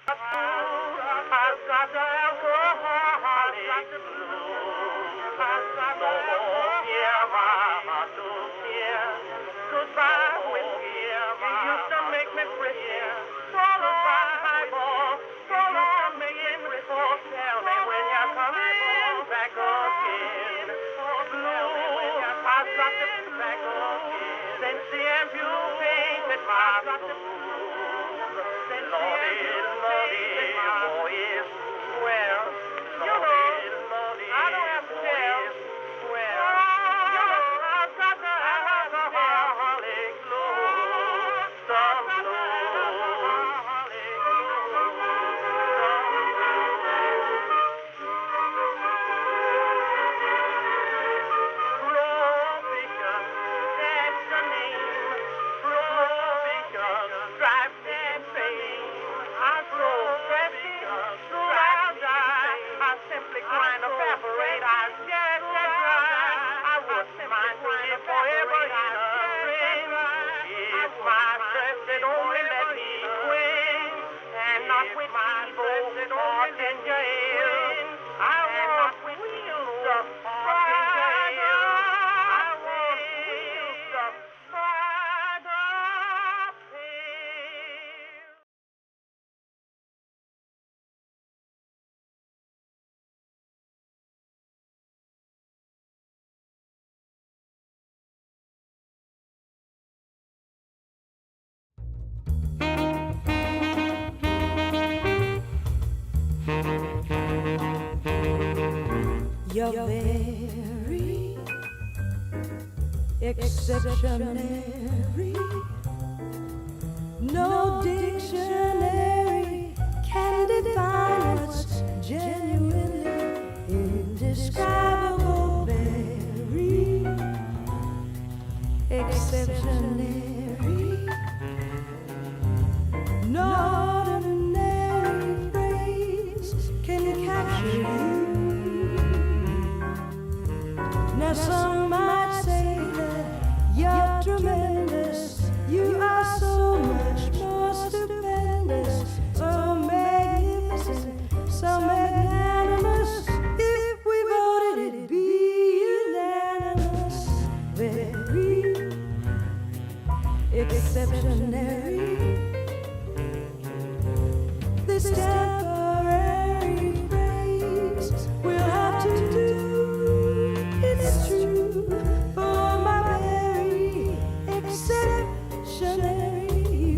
I've got the alcoholic blues. No more fear, mama, no fear. Goodbye, whiskey, you used to make me pretty. Goodbye, highball, you used to make me pretty. Tell me when you're coming back again. Blues, I've got the back again. Since the amputated my blues. Lordy, boys, well, Lordy, I don't have to tell. Well, I've got the alcoholic blues, some Prohibition, that's the name. Prohibition, drives and pain. I'm so happy, so I'll die. I simply grind, evaporate, I shed that dry. I wouldn't mind to live forever in a ring. If my dress had only let me swing, and not with my bold or ginger ale. I want wheels of fire. I want wheels of fire. You're very exceptionary. No dictionary can define what's genuinely indescribable. Very exceptionary. No ordinary phrase can capture you. Now some might say that you're tremendous. You are so much more stupendous, so magnificent, so magnanimous. If we voted, it'd be unanimous. Very exceptionary. This temporary phrase we'll have to do. It's true for my very exceptionary you.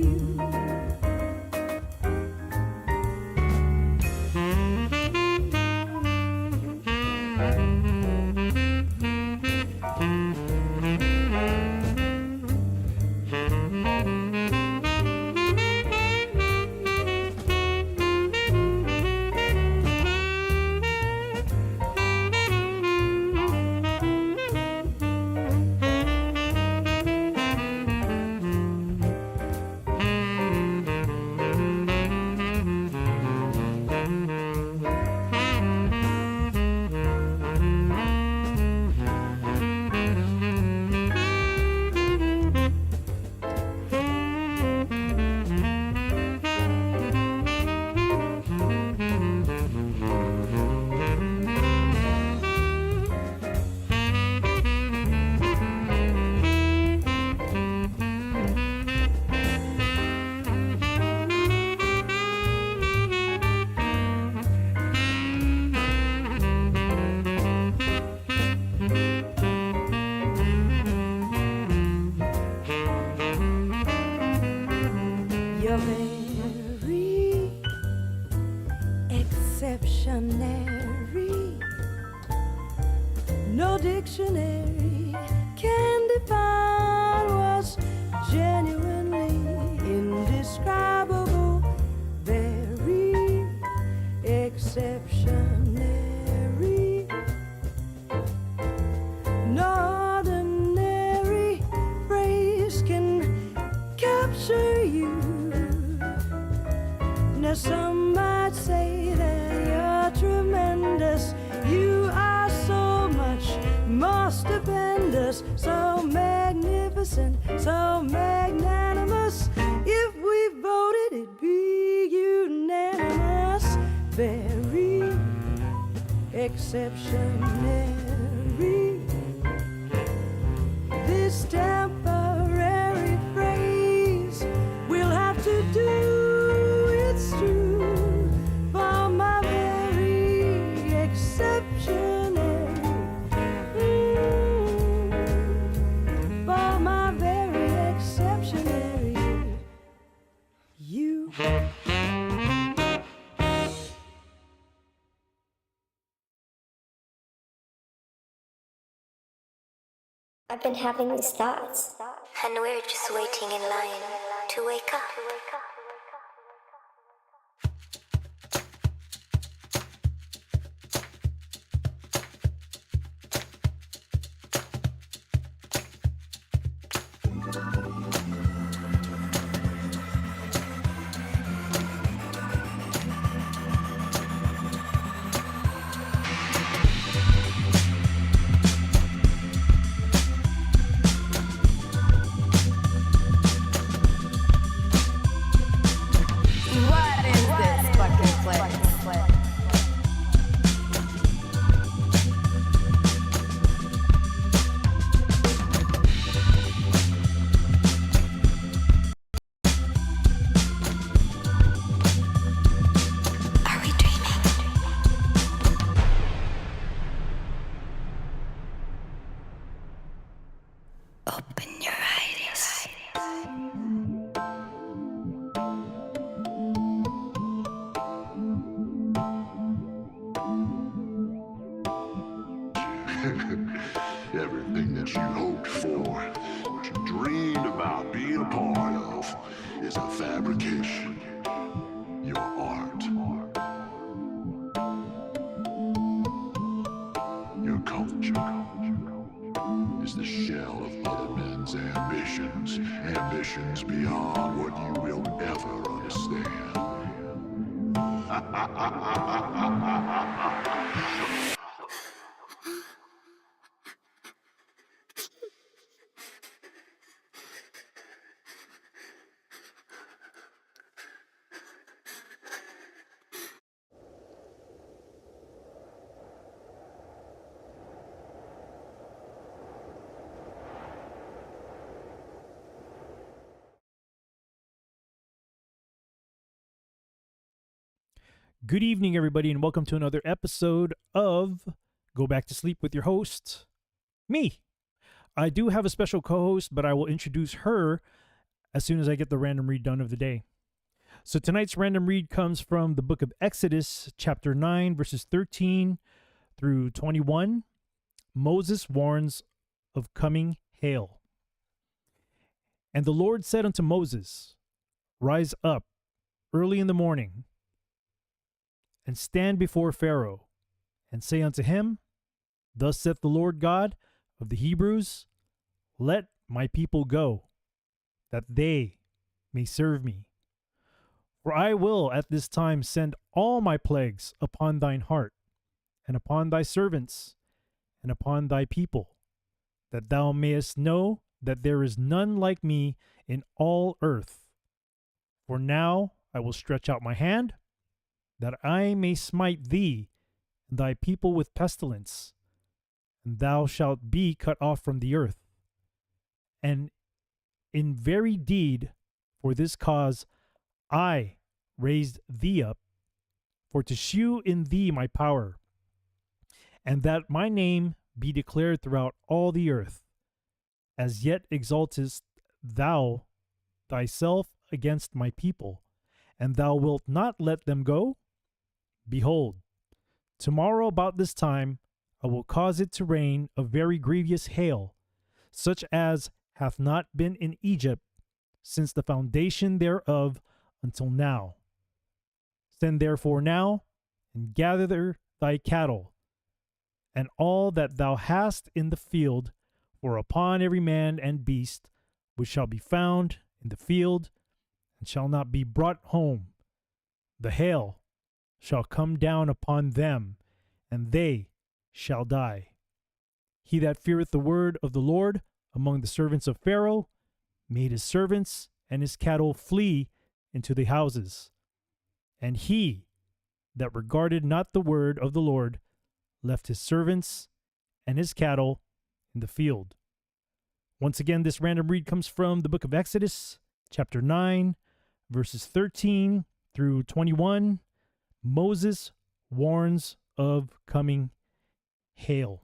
You're very exceptionary. No dictionary can define what's genuinely indescribable. Very exceptionary. No ordinary phrase can capture you. Now some might say that you're tremendous. You are so much more stupendous, so magnificent, so magnanimous. If we voted, it'd be unanimous. exceptionary. This temporary phrase will have to do, it's true, for my very exceptionary. For my very exceptionary you. I've been having these thoughts, and we're just waiting in line to wake up. What is this fucking place? Are we dreaming? Open your eyes. Everything that you hoped for, what you dreamed about being a part of, is a fabrication. Your art. Your culture is the shell of other men's ambitions. Ambitions beyond what you will ever understand. Good evening, everybody, and welcome to another episode of Go Back to Sleep with your host, me. I do have a special co-host, but I will introduce her as soon as I get the random read done of the day. So tonight's random read comes from the book of Exodus, chapter 9, verses 13 through 21. Moses warns of coming hail. And the Lord said unto Moses, Rise up early in the morning, and stand before Pharaoh, and say unto him, Thus saith the Lord God of the Hebrews, Let my people go, that they may serve me. For I will at this time send all my plagues upon thine heart, and upon thy servants, and upon thy people, that thou mayest know that there is none like me in all earth. For now I will stretch out my hand, that I may smite thee and thy people with pestilence, and thou shalt be cut off from the earth. And in very deed, for this cause, I raised thee up, for to shew in thee my power, and that my name be declared throughout all the earth. As yet exaltest thou thyself against my people, and thou wilt not let them go? Behold, tomorrow about this time I will cause it to rain a very grievous hail, such as hath not been in Egypt since the foundation thereof until now. Send therefore now, and gather thy cattle, and all that thou hast in the field, for upon every man and beast which shall be found in the field, and shall not be brought home, the hail shall come down upon them, and they shall die. He that feareth the word of the Lord among the servants of Pharaoh made his servants and his cattle flee into the houses. And he that regarded not the word of the Lord left his servants and his cattle in the field. Once again, this random read comes from the book of Exodus, chapter 9, verses 13 through 21. Moses warns of coming hail.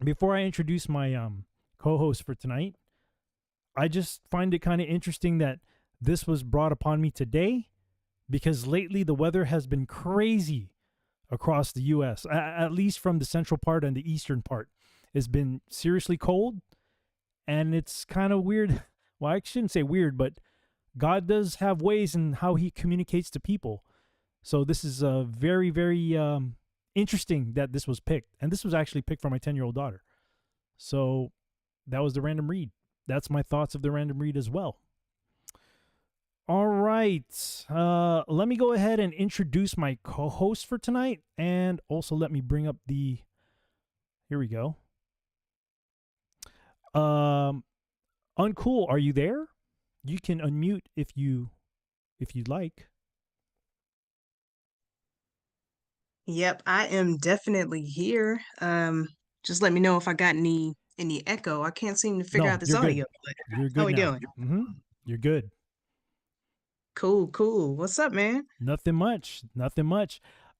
Before I introduce my co-host for tonight, I just find it kind of interesting that this was brought upon me today, because lately the weather has been crazy across the U.S., at least from the central part and the eastern part. It's been seriously cold, and it's kind of weird. Well, I shouldn't say weird, but God does have ways in how he communicates to people. So this is very, very interesting that this was picked. And this was actually picked for my 10-year-old daughter. So that was the random read. That's my thoughts of the random read as well. All right. Let me go ahead and introduce my co-host for tonight. And also let me bring up the... Here we go. Uncool, are you there? You can unmute if you'd like. Yep, I am definitely here. Just let me know if I got any echo. I can't seem to figure No, out this you're good. audio. But You're good how we now. doing? You're good. Cool. What's up, man? Nothing much.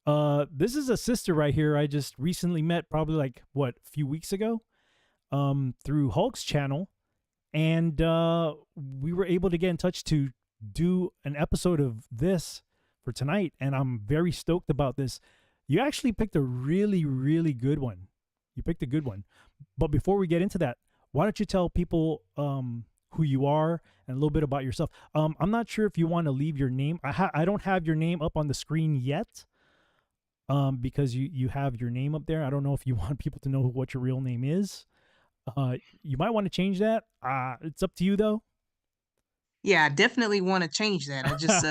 This is a sister right here I just recently met, probably like, a few weeks ago, through Hulk's channel. And we were able to get in touch to do an episode of this for tonight. And I'm very stoked about this. You actually picked a really, really good one. You picked a good one. But before we get into that, why don't you tell people who you are and a little bit about yourself? I'm not sure if you want to leave your name. I don't have your name up on the screen yet, because you have your name up there. I don't know if you want people to know what your real name is. You might want to change that. It's up to you, though. Yeah, I definitely want to change that. I just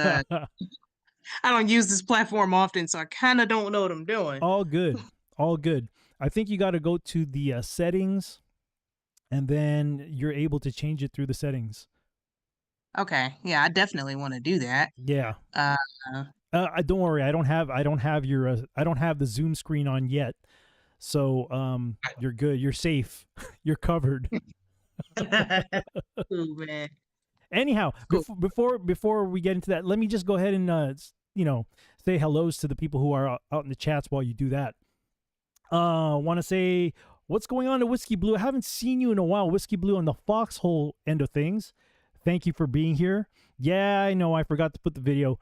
I don't use this platform often, so I kind of don't know what I'm doing. All good. I think you got to go to the settings, and then you're able to change it through the settings. Okay, yeah, I definitely want to do that. Yeah. Don't worry. I don't have the Zoom screen on yet, so you're good. You're safe. You're covered. Cool, man. Anyhow, Cool. before we get into that, let me just go ahead and say hellos to the people who are out in the chats while you do that. Want to say what's going on to Whiskey Blue? I haven't seen you in a while, Whiskey Blue, on the Foxhole end of things. Thank you for being here. Yeah, I know I forgot to put the video.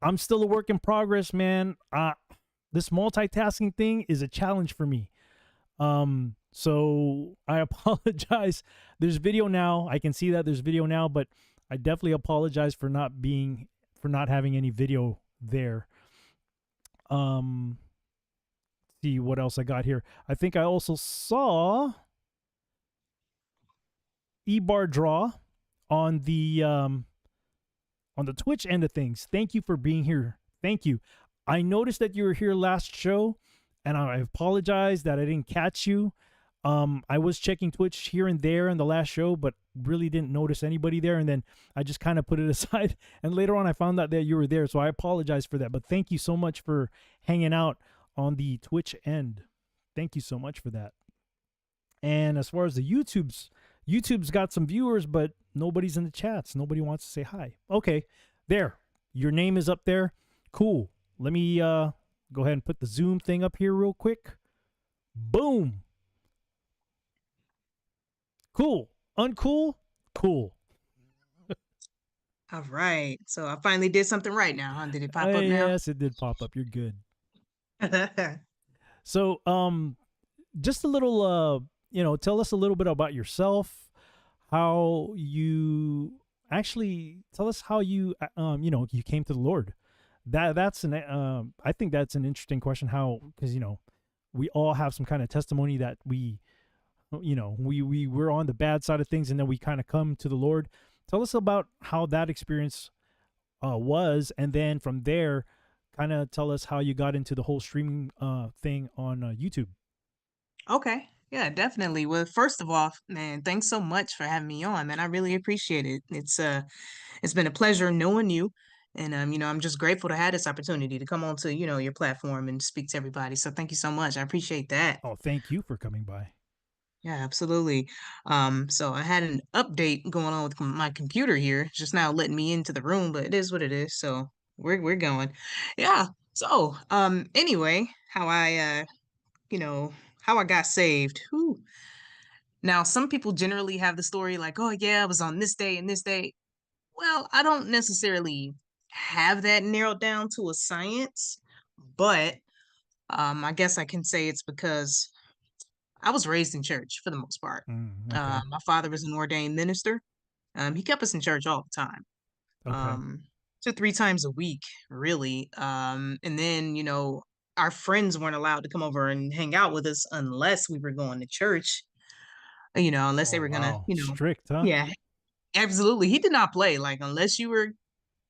I'm still a work in progress, man. This multitasking thing is a challenge for me. So I apologize. There's video now. I can see that there's video now, but I definitely apologize for not having any video there. See what else I got here. I think I also saw E-Bar Draw on the Twitch end of things. Thank you for being here. Thank you. I noticed that you were here last show, and I apologize that I didn't catch you. I was checking Twitch here and there in the last show, but really didn't notice anybody there. And then I just kind of put it aside. And later on, I found out that you were there. So I apologize for that. But thank you so much for hanging out on the Twitch end. Thank you so much for that. And as far as the YouTube's got some viewers, but nobody's in the chats. Nobody wants to say hi. Okay, there. Your name is up there. Cool. Let me go ahead and put the Zoom thing up here real quick. Boom. Cool. Uncool? Cool. All right. So I finally did something right now, huh? Did it pop up now? Yes, it did pop up. You're good. So, just a little, tell us a little bit about yourself, how you actually tell us how you, you came to the Lord. That's I think that's an interesting question. How, because, we all have some kind of testimony that we were on the bad side of things and then we kind of come to the Lord. Tell us about how that experience was, and then from there, kind of tell us how you got into the whole streaming thing on YouTube. Okay. Yeah, definitely. Well, first of all, man, thanks so much for having me on, man. I really appreciate it. It's been a pleasure knowing you And I'm just grateful to have this opportunity to come onto, your platform and speak to everybody. So thank you so much. I appreciate that. Oh, thank you for coming by. Yeah, absolutely. So I had an update going on with my computer here, it's just now letting me into the room, but it is what it is. So we're going. Yeah. So anyway, you know, how I got saved. Whew. Now some people generally have the story like, oh yeah, I was on this day and this day. Well, I don't necessarily have that narrowed down to a science, but I guess I can say it's because I was raised in church for the most part. Okay. My father was an ordained minister. He kept us in church all the time, Okay. 2 3 times a week, really. And then our friends weren't allowed to come over and hang out with us unless we were going to church. Unless Oh, they were gonna, wow. Strict, huh? yeah, absolutely. He did not play like unless you were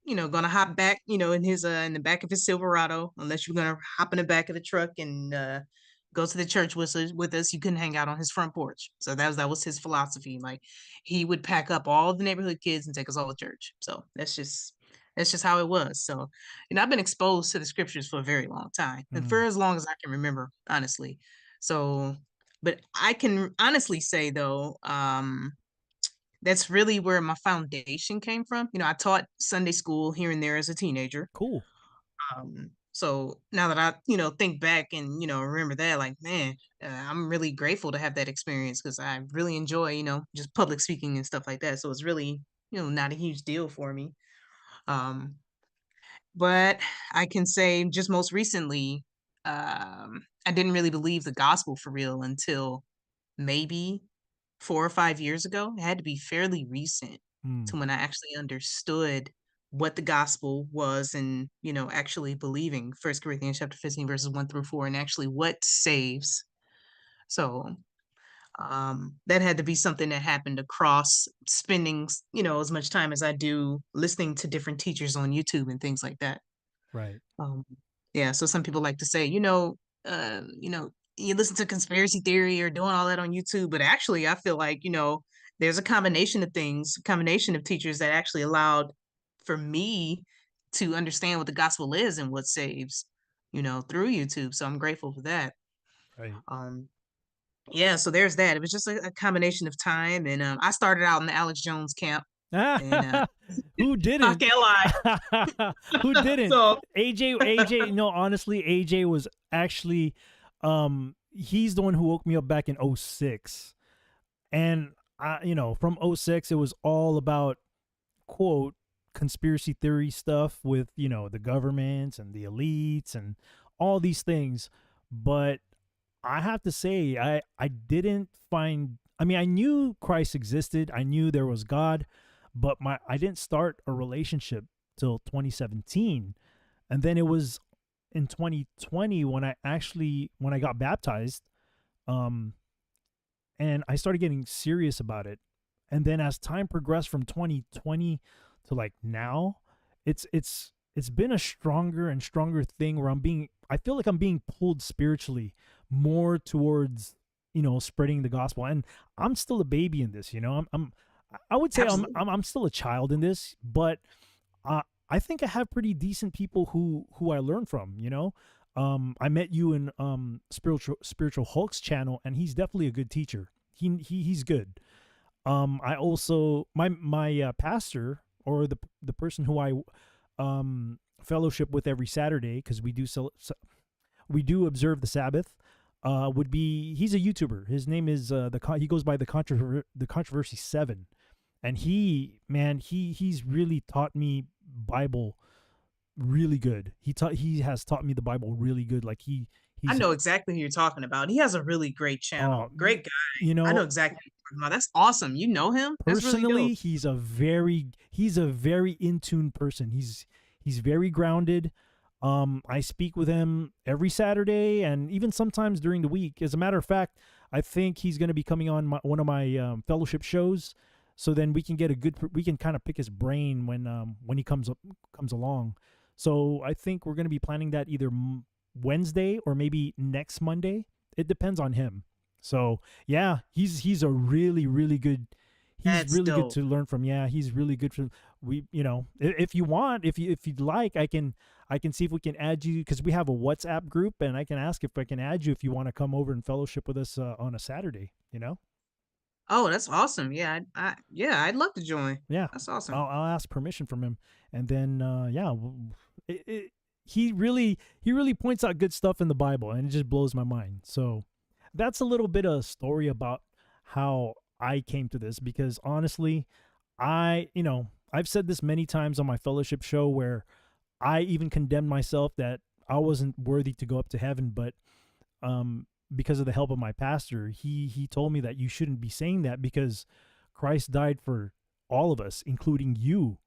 gonna hop back, in his in the back of his Silverado, unless you're gonna hop in the back of the truck and go to the church with us, you couldn't hang out on his front porch. So that was his philosophy. Like he would pack up all the neighborhood kids and take us all to church. So that's just how it was. So, I've been exposed to the scriptures for a very long time. And for Mm, as long as I can remember, honestly. So, but I can honestly say though, that's really where my foundation came from. I taught Sunday school here and there as a teenager. cool. So now that I, think back and, remember that, like, man, I'm really grateful to have that experience because I really enjoy, just public speaking and stuff like that. So it's really, not a huge deal for me. Um, but I can say just most recently, I didn't really believe the gospel for real until maybe 4 or 5 years ago. It had to be fairly recent Mm, to when I actually understood what the gospel was and, actually believing 1 Corinthians chapter 15, verses 1 through 4, and actually what saves. So that had to be something that happened across spending, as much time as I do listening to different teachers on YouTube and things like that. right. Um, yeah, so some people like to say, you listen to conspiracy theory or doing all that on YouTube, but actually, I feel like there's a combination of things, combination of teachers that actually allowed for me to understand what the gospel is and what saves, through YouTube. So I'm grateful for that. Right. Um, yeah, so there's that. It was just a combination of time, and I started out in the Alex Jones camp, and Who I didn't? can't lie. Who didn't? So AJ, no, honestly, AJ was actually he's the one who woke me up back in '06. And from '06 it was all about quote conspiracy theory stuff with, the governments and the elites and all these things. But I have to say, I didn't find. I mean, I knew Christ existed. I knew there was God, but I didn't start a relationship till 2017, and then it was in 2020 when I got baptized, um, and I started getting serious about it. And then as time progressed from 2020 to like now, it's been a stronger and stronger thing where I feel like I'm being pulled spiritually more towards, spreading the gospel. And I'm still a baby in this, I would say absolutely. I'm still a child in this, but I think I have pretty decent people who I learn from, I met you in spiritual Hulk's channel, and he's definitely a good teacher. He's good. I also my pastor, or the person who I fellowship with every Saturday, because we do observe the Sabbath. He's a YouTuber. His name is he goes by the Controversy 7, and he's really taught me Bible really good. He has taught me the Bible really good. Like I he's know exactly who you're talking about. He has a really great channel. uh Great guy. you I know know exactly who you're talking about. That's awesome. You know him? That's really personally dope. he's a very in tune person. He's very grounded. I speak with him every Saturday and even sometimes during the week. As a matter of fact, I think he's going to be coming on one of my fellowship shows, so then we can kind of pick his brain when he comes along. So I think we're going to be planning that either Wednesday or maybe next Monday. It depends on him. So yeah, he's a really, really good. He's That's really good dope. to learn from. Yeah, he's really good for. we, if you want, if you'd like, I can see if we can add you, because we have a WhatsApp group, and I can ask if I can add you if you want to come over and fellowship with us on a Saturday. Oh, that's awesome. Yeah, yeah, I'd love to join. Yeah, That's awesome. I'll ask permission from him, and then yeah, he really points out good stuff in the Bible, and it just blows my mind. So that's a little bit of a story about how I came to this, because honestly, I've said this many times on my fellowship show, where I even condemned myself that I wasn't worthy to go up to heaven, but because of the help of my pastor, he told me that you shouldn't be saying that, because Christ died for all of us, including you.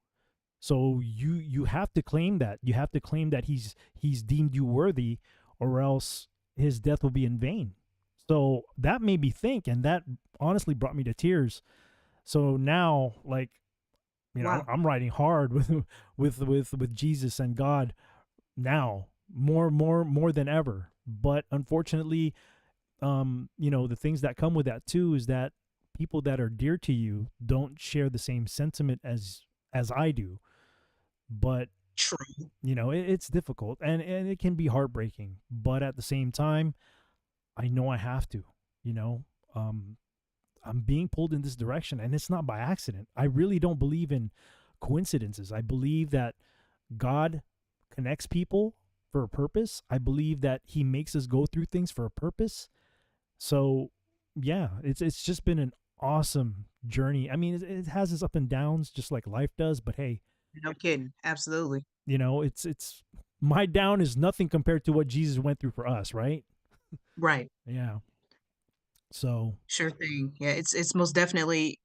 So you have to claim that. You have to claim that he's deemed you worthy, or else his death will be in vain. So that made me think, and that honestly brought me to tears. So now, like, Wow. I'm riding hard with Jesus and God now, more than ever. But unfortunately, the things that come with that too is that people that are dear to you don't share the same sentiment as I do. But True. it's difficult, and it can be heartbreaking. But at the same time, I know I have to. You know, I'm being pulled in this direction, and it's not by accident. I really don't believe in coincidences. I believe that God connects people for a purpose. I believe that he makes us go through things for a purpose. So, yeah, it's just been an awesome journey. I mean, it has its up and downs, just like life does. But hey, No kidding. Absolutely. it's my down is nothing compared to what Jesus went through for us, right? Right. Yeah. So, Sure thing. Yeah, it's most definitely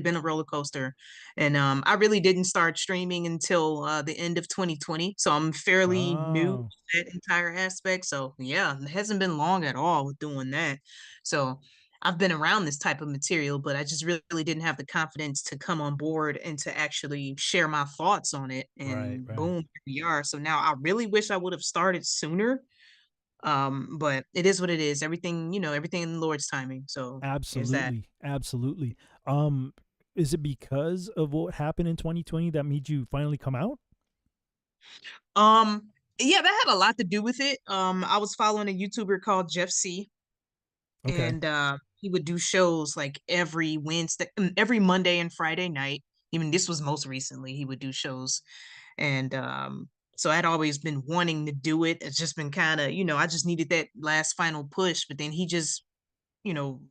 been a roller coaster. And I really didn't start streaming until the end of 2020. So I'm fairly new oh, to that entire aspect. So yeah, it hasn't been long at all with doing that. So I've been around this type of material, but I just really didn't have the confidence to come on board and to actually share my thoughts on it. right, And right. boom, here we are. So now I really wish I would have started sooner, but it is what it is. Everything, everything in the Lord's timing. So there's that. Absolutely. Absolutely. Um, is it because of what happened in 2020 that made you finally come out? um yeah, that had a lot to do with it. I was following a YouTuber called Jeff C, Okay. and he would do shows like every Wednesday, every Monday and Friday night. Even this was most recently, he would do shows. And so I'd always been wanting to do it. It's just been kind of, I just needed that last final push, but then he just,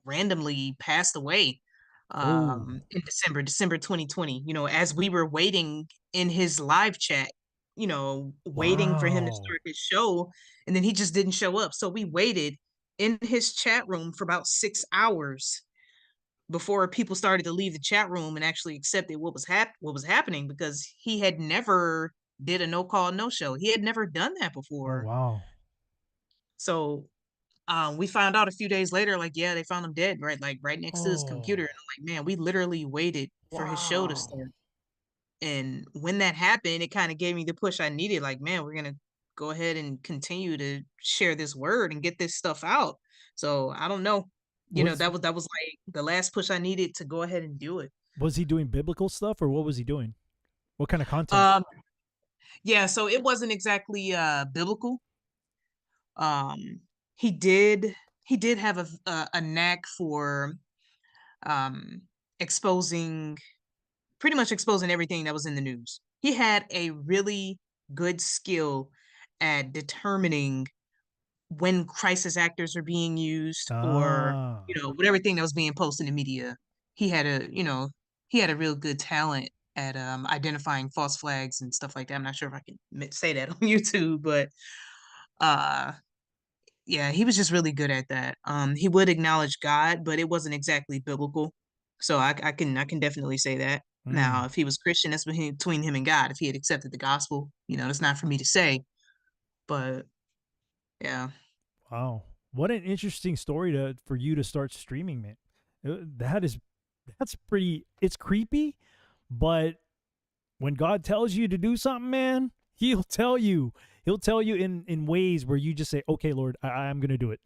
randomly passed away Oh, in December 2020, as we were waiting in his live chat, waiting for him to wow. start his show, and then he just didn't show up. So we waited in his chat room for about 6 hours before people started to leave the chat room and actually accepted what was happening, because he had never did a no call no show. He had never done that Oh, before. wow. So we found out a few days later, like, yeah, they found him dead, right, like right next to his computer. Oh, And I'm like, man, we literally waited for his show to wow. start. And when that happened, it kind of gave me the push I needed. Like, man, we're gonna go ahead and continue to share this word and get this stuff out. So I don't know. Was That was like the last push I needed to go ahead and do it. was he doing biblical stuff, or what was he doing? What kind of content? Um, yeah, so it wasn't exactly biblical. Um, he did he did have a knack for um exposing pretty much exposing everything that was in the news. He had a really good skill at determining when crisis actors are being used, or Ah, with everything that was being posted in media. He had a real good talent at identifying false flags and stuff like that. I'm not sure if I can say that on YouTube, but uh yeah, he was just really good at that. He would acknowledge God, but it wasn't exactly biblical. So I can definitely say that. Now, mm, if he was Christian, that's between him and God. If he had accepted the gospel, that's not for me to say. But yeah. wow. What an interesting story for you to start streaming, man. That's pretty. It's creepy, but when God tells you to do something, man, He'll tell you. He'll tell you in ways where you just say, "Okay, Lord, I'm gonna do it."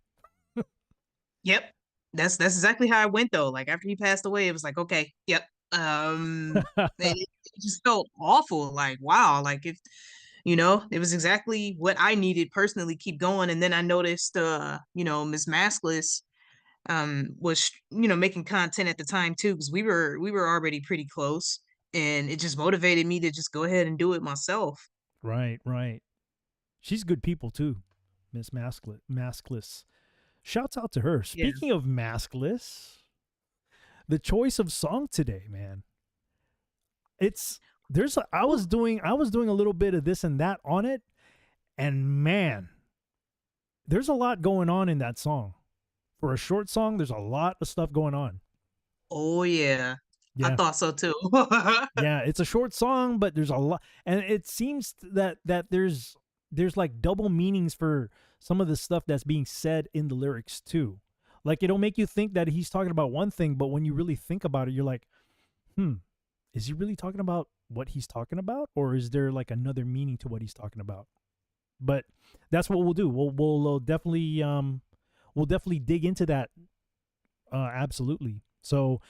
Yep. That's exactly how I went though. Like after he passed away, it was like, okay, yep, It just felt awful. Like, wow, like if it was exactly what I needed personally, keep going. And then I noticed Miss Maskless was making content at the time too, because we were already pretty close, and it just motivated me to just go ahead and do it myself. Right, right. She's good people too, Miss Maskless. Shouts out to her. Yeah. Speaking of Maskless, the choice of song today, man. I was doing a little bit of this and that on it, and man, there's a lot going on in that song. For a short song, there's a lot of stuff going on. Oh yeah. I Yeah. thought so too. Yeah, it's a short song, but there's a lot, and it seems that there's like double meanings for some of the stuff that's being said in the lyrics too. Like it'll make you think that he's talking about one thing, but when you really think about it, you're like, is he really talking about what he's talking about, or is there like another meaning to what he's talking about? But that's what we'll do. We'll definitely dig into that. Absolutely. So,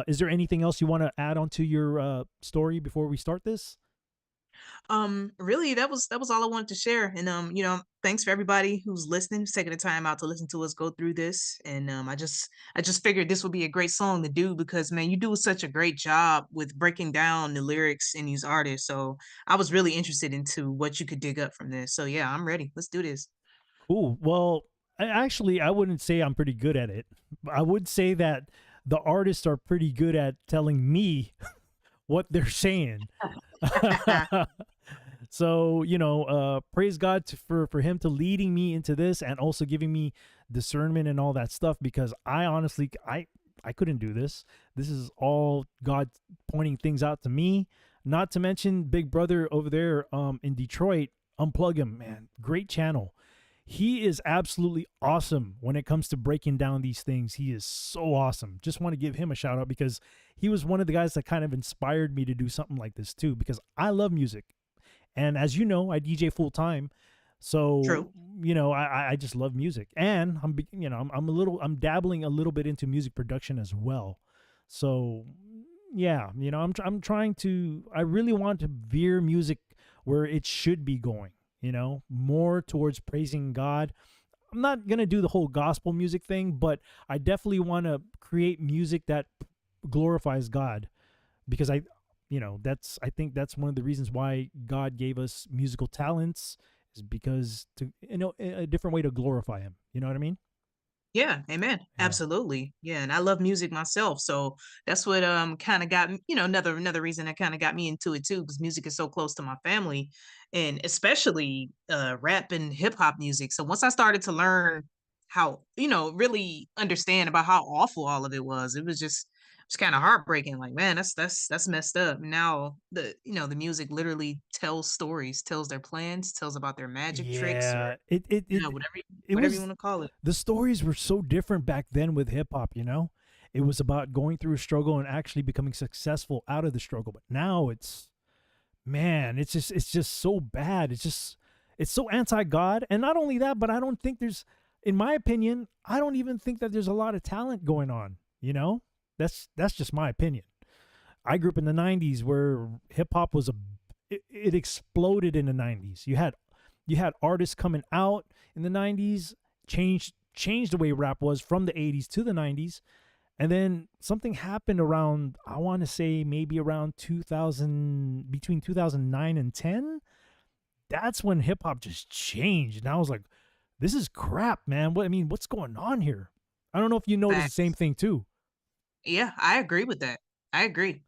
is there anything else you want to add onto your story before we start this? Really, that was all I wanted to share. And thanks for everybody who's listening, who's taking the time out to listen to us go through this. And I just figured this would be a great song to do, because man, you do such a great job with breaking down the lyrics in these artists. So I was really interested into what you could dig up from this. So yeah, I'm ready. Let's do this. Cool. Well, I wouldn't say I'm pretty good at it. I would say that the artists are pretty good at telling me what they're saying. So, praise God for him to leading me into this and also giving me discernment and all that stuff, because I honestly, I couldn't do this. This is all God pointing things out to me. Not to mention Big Brother over there in Detroit. Unplug him, man. Great channel. He is absolutely awesome when it comes to breaking down these things. He is so awesome. Just want to give him a shout out, because he was one of the guys that kind of inspired me to do something like this too, because I love music. And as you know, I DJ full time. So, True. I just love music, and I'm dabbling a little bit into music production as well. So yeah, I'm trying to, I really want to veer music where it should be going, more towards praising God. I'm not going to do the whole gospel music thing, but I definitely want to create music that glorifies God, because I think that's one of the reasons why God gave us musical talents, is because a different way to glorify him. You know what I mean? Yeah, amen. Yeah. Absolutely. Yeah, and I love music myself, so that's what kind of got me, another reason that kind of got me into it too, because music is so close to my family, and especially rap and hip hop music. So once I started to learn how, really understand about how awful all of it was, it's kind of heartbreaking. Like, man, that's messed up. Now the music literally tells stories, tells their plans, tells about their magic tricks, or Yeah, it whatever it whatever you was want to call it. the stories were so different back then with hip hop. It was about going through a struggle and actually becoming successful out of the struggle. But now it's just so bad. It's so anti-God. And not only that, but I don't think in my opinion, I don't even think that there's a lot of talent going on. That's just my opinion. I grew up in the 90s where hip hop it exploded in the 90s. You had artists coming out in the 90s, changed the way rap was from the 80s to the 90s. And then something happened around, I want to say maybe around 2000, between 2009 and 10. That's when hip hop just changed. And I was like, this is crap, man. What's going on here? I don't know if you noticed the same Facts. thing too. Yeah, I agree with that. I agree.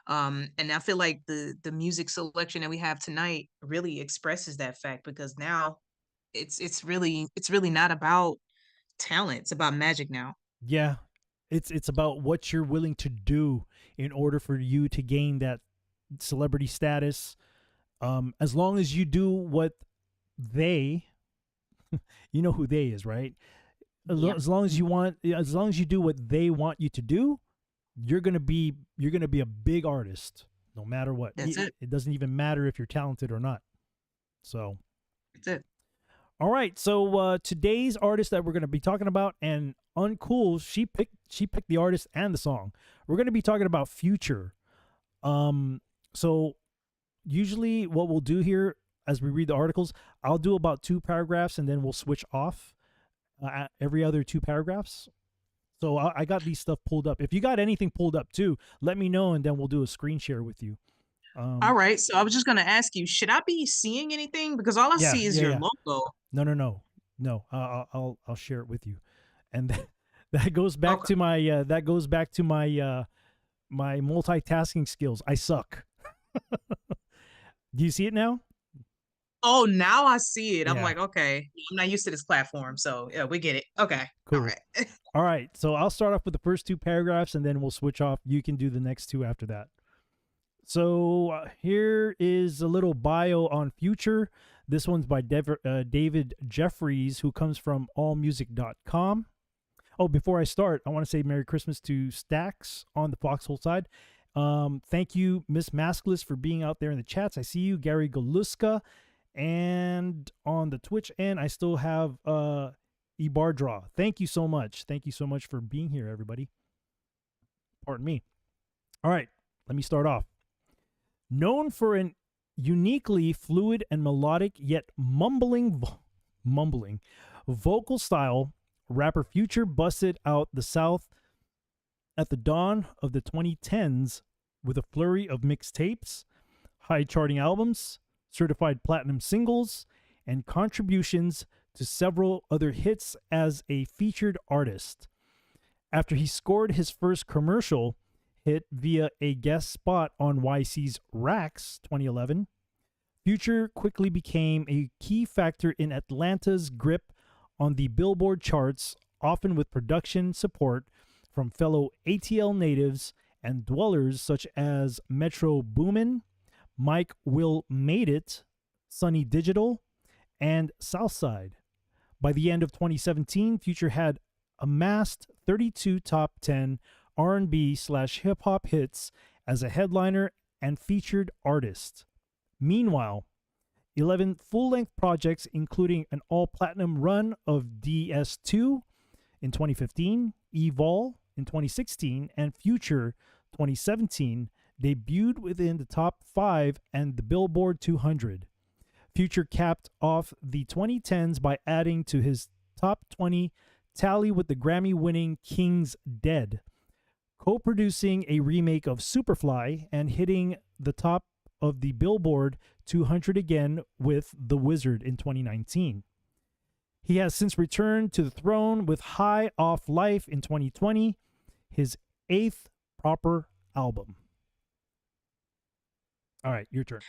And I feel like the music selection that we have tonight really expresses that fact, because now it's really not about talent. It's about magic now. Yeah. It's about what you're willing to do in order for you to gain that celebrity status. As long as you do what they, you know who they is, right? Yep. As long as you do what they want you to do, you're gonna be a big artist, no matter what. That's it. It doesn't even matter if you're talented or not. So, That's it. all right. So today's artist that we're gonna be talking about, and uncool. She picked the artist and the song. We're gonna be talking about Future. So usually what we'll do here as we read the articles, I'll do about 2 paragraphs and then we'll switch off at every other 2 paragraphs. So I got these stuff pulled up. If you got anything pulled up too, let me know and then we'll do a screen share with you. All right. So I was just gonna ask you, should I be seeing anything? Because all I Yeah, see is yeah, your yeah. logo. No. I'll share it with you, and that goes back Okay. to my my multitasking skills. I suck. Do you see it now? Oh, now I see it. I'm Yeah. like, okay, I'm not used to this platform, so yeah, we get it. Okay. All Cool. right. All right. So I'll start off with the first 2 paragraphs, and then we'll switch off. You can do the next 2 after that. So here is a little bio on Future. This one's by David Jeffries, who comes from allmusic.com. Oh, before I start, I want to say Merry Christmas to Stacks on the Foxhole side. Thank you, Miss Maskless, for being out there in the chats. I see you, Gary Galuska. And on the Twitch end, I still have Ibardra. Thank you so much. Thank you so much for being here, everybody. Pardon me. All right, let me start off. Known for an uniquely fluid and melodic yet mumbling vocal style, rapper Future busted out the South at the dawn of the 2010s with a flurry of mixtapes, high charting albums, certified platinum singles, and contributions to several other hits as a featured artist. After he scored his first commercial hit via a guest spot on YC's Racks 2011, Future quickly became a key factor in Atlanta's grip on the Billboard charts, often with production support from fellow ATL natives and dwellers such as Metro Boomin, Mike Will Made It, Sunny Digital, and Southside. By the end of 2017, Future had amassed 32 top 10 R&B/hip hop hits as a headliner and featured artist. Meanwhile, 11 full-length projects, including an all-platinum run of DS2 in 2015, Evol in 2016, and Future 2017, debuted within the top 5 and the Billboard 200. Future capped off the 2010s by adding to his top 20 tally with the Grammy-winning King's Dead, co-producing a remake of Superfly and hitting the top of the Billboard 200 again with The Wizard in 2019. He has since returned to the throne with High Off Life in 2020, his 8th proper album. All right, your turn.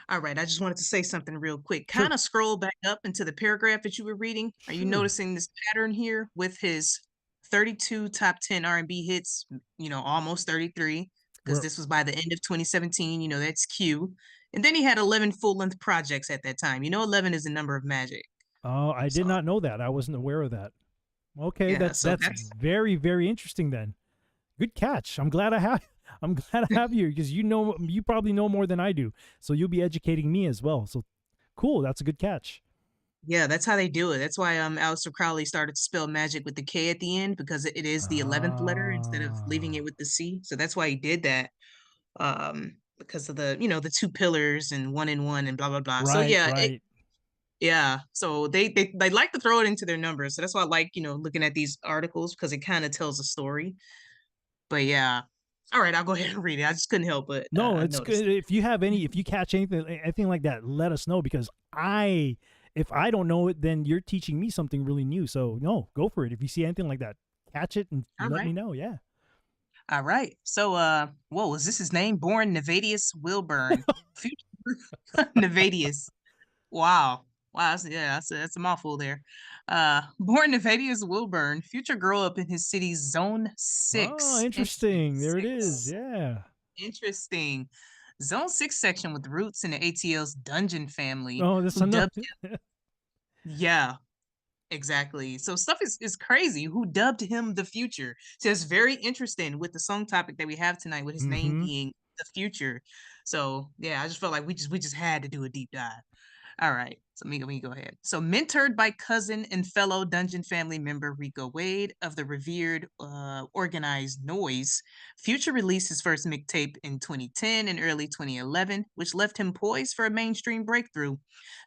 All right. I just wanted to say something real quick. Sure. Kind of scroll back up into the paragraph that you were reading. Are you Sure. noticing this pattern here with his 32 top 10 R&B hits, almost 33, because We're- this was by the end of 2017, that's Q. And then he had 11 full-length projects at that time. 11 is the number of magic. Oh, I did So- not know that. I wasn't aware of that. Okay, Yeah, that's so that's very, very interesting then. Good catch. I'm glad I have you because you probably know more than I do. So you'll be educating me as well. So cool. That's a good catch. Yeah, that's how they do it. That's why Aleister Crowley started to spell magic with the K at the end, because it is the 11th letter instead of leaving it with the C. So that's why he did that. Because of the 2 pillars and 1 in 1 and blah blah blah. So Right, yeah, right. yeah. So they like to throw it into their numbers. So that's why I like, looking at these articles, because it kind of tells a story. But yeah. All right, I'll go ahead and read it. I just couldn't help but No, I it's noticed. good. If you catch anything like that, let us know because if I don't know it, then you're teaching me something really new. So no, go for it. If you see anything like that, catch it and All let right. me know. Yeah. All right. So whoa, is this his name? Born Nevadius Wilburn. Future Nevadius. Wow. Wow, that's a mouthful there. Born Nevadius Wilburn, Future grew up in his city's Zone 6. Oh, interesting. There it is. 6. Yeah. Interesting. Zone 6 section with roots in the ATL's Dungeon family. Oh, that's who enough. dubbed Yeah, exactly. So stuff is crazy. Who dubbed him the Future? So it's very interesting with the song topic that we have tonight, with his name Mhm. being the Future. So yeah, I just felt like we just had to do a deep dive. All right. So let me go ahead. So mentored by cousin and fellow Dungeon family member Rico Wade of the revered Organized Noise, Future released his first mixtape in 2010 and early 2011, which left him poised for a mainstream breakthrough.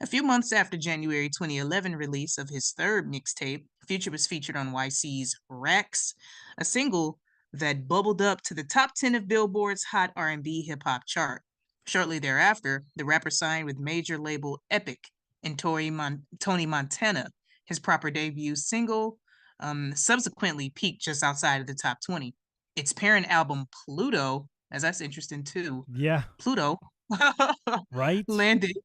A few months after January 2011 release of his third mixtape, Future was featured on YC's Racks, a single that bubbled up to the top 10 of Billboard's Hot R&B Hip Hop chart. Shortly thereafter, the rapper signed with major label Epic and Tony Montana. His proper debut single subsequently peaked just outside of the top 20. Its parent album, Pluto, as that's interesting too, Yeah, Pluto, right? landed,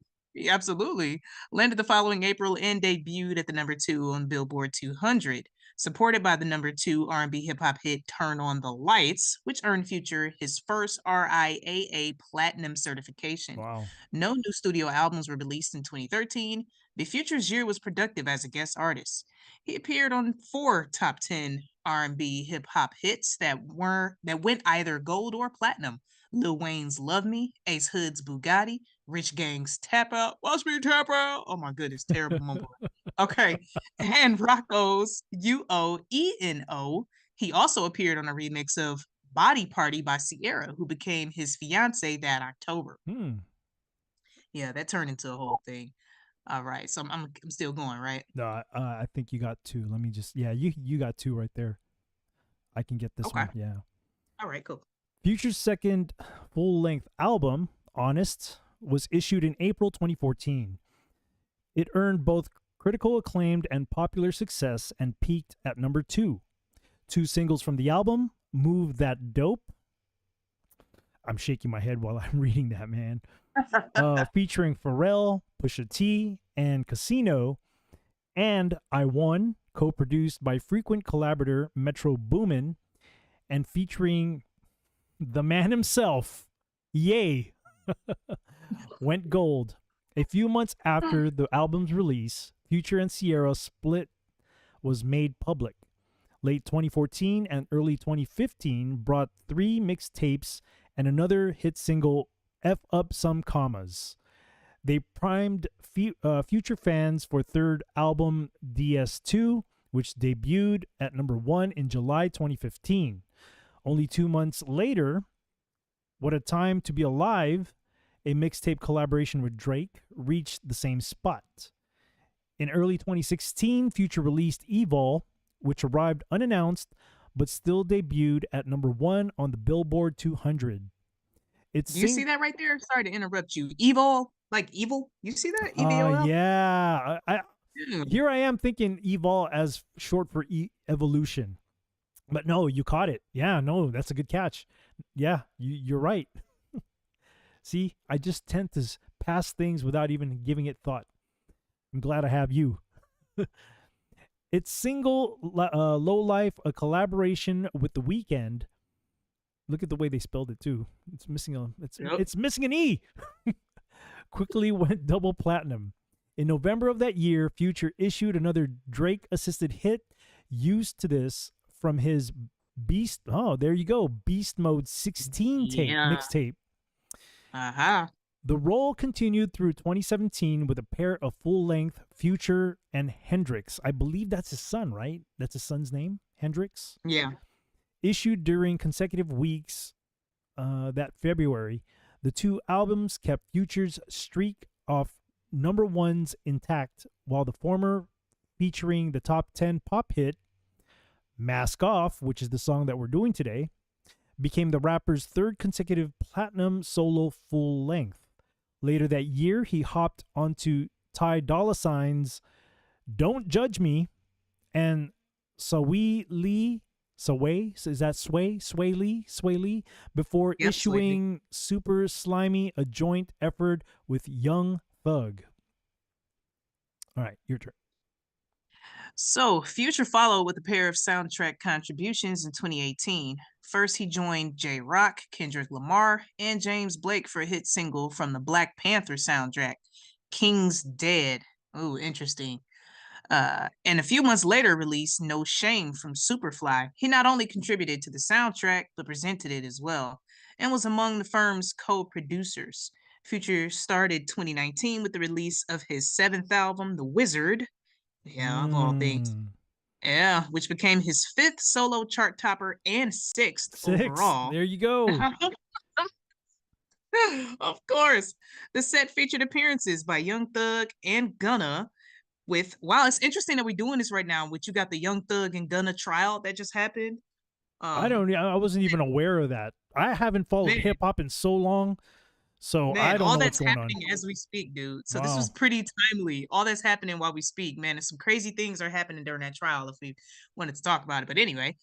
absolutely, landed the following April and debuted at the number 2 on Billboard 200, supported by the number 2 R&B hip hop hit Turn on the Lights, which earned Future his first RIAA Platinum certification. Wow. No new studio albums were released in 2013. The Future's year was productive as a guest artist. He appeared on 4 top 10 R&B hip hop hits that went either gold or platinum. Lil Wayne's Love Me, Ace Hood's Bugatti, Rich Gang's Tap Out, Watch Me Tap Out. Oh my goodness, terrible mumble. Okay, and Rocco's UOENO. He also appeared on a remix of Body Party by Sierra, who became his fiance that October. Yeah, that turned into a whole thing. All right, so I'm still going, right? No, I think you got two. Let me just, yeah, you got two right there. I can get this Okay. one. Yeah. All right, cool. Future's second full-length album, Honest, was issued in April 2014. It earned both critical acclaimed and popular success and peaked at number 2. 2 singles from the album, Move That Dope. I'm shaking my head while I'm reading that, man. Featuring Pharrell, Pusha T, and Casino, and I Won, co-produced by frequent collaborator Metro Boomin, and featuring the man himself, Ye, went gold. A few months after the album's release, Future and Sierra split was made public. Late 2014 and early 2015 brought 3 mixtapes and another hit single, F Up Some Commas. They primed Future fans for third album DS2, which debuted at number 1 in July 2015. Only 2 months later, What a Time to Be Alive, a mixtape collaboration with Drake, reached the same spot. In early 2016, Future released Evol, which arrived unannounced but still debuted at number 1 on the Billboard 200. Do you see that right there? Sorry to interrupt you. Evil, like evil. You see that? EVOL? Yeah. Yeah. Here I am thinking Evol as short for evolution. But no, you caught it. Yeah, no, that's a good catch. Yeah, you're right. See, I just tend to pass things without even giving it thought. I'm glad I have you. Its single, Low Life, a collaboration with The Weeknd. Look at the way they spelled it too. It's missing it's missing an E. Quickly went double platinum. In November of that year, Future issued another Drake-assisted hit used to this from his Beast. Oh, there you go. Beast Mode 16 mixtape. The role continued through 2017 with a pair of full-length Future and Hendrix. I believe that's his son, right? That's his son's name, Hendrix? Yeah. Issued during consecutive weeks that February, the 2 albums kept Future's streak of number 1s intact, while the former, featuring the top 10 pop hit, Mask Off, which is the song that we're doing today, became the rapper's 3rd consecutive platinum solo full length. Later that year, he hopped onto Ty Dolla $ign's Don't Judge Me and Sway Lee, before issuing Super Slimy, a joint effort with Young Thug. All right, your turn. So, Future followed with a pair of soundtrack contributions in 2018. First, he joined J Rock, Kendrick Lamar, and James Blake for a hit single from the Black Panther soundtrack, King's Dead. Ooh, interesting. And a few months later released No Shame from Superfly. He not only contributed to the soundtrack, but presented it as well, and was among the firm's co-producers. Future started 2019 with the release of his 7th album, The Wizard. Yeah, of all things. Mm. Yeah, which became his 5th solo chart topper and 6th 6. overall. There you go. Of course. The set featured appearances by Young Thug and Gunna. Wow, it's interesting that we're doing this right now. You got the Young Thug and Gunna trial that just happened. I wasn't even aware of that. I haven't followed Man. hip hop in so long, so I Man, don't all know what's that's going on. happening as we speak, dude. So this Wow. was pretty timely. All that's happening while we speak, man. And some crazy things are happening during that trial if we wanted to talk about it. But anyway,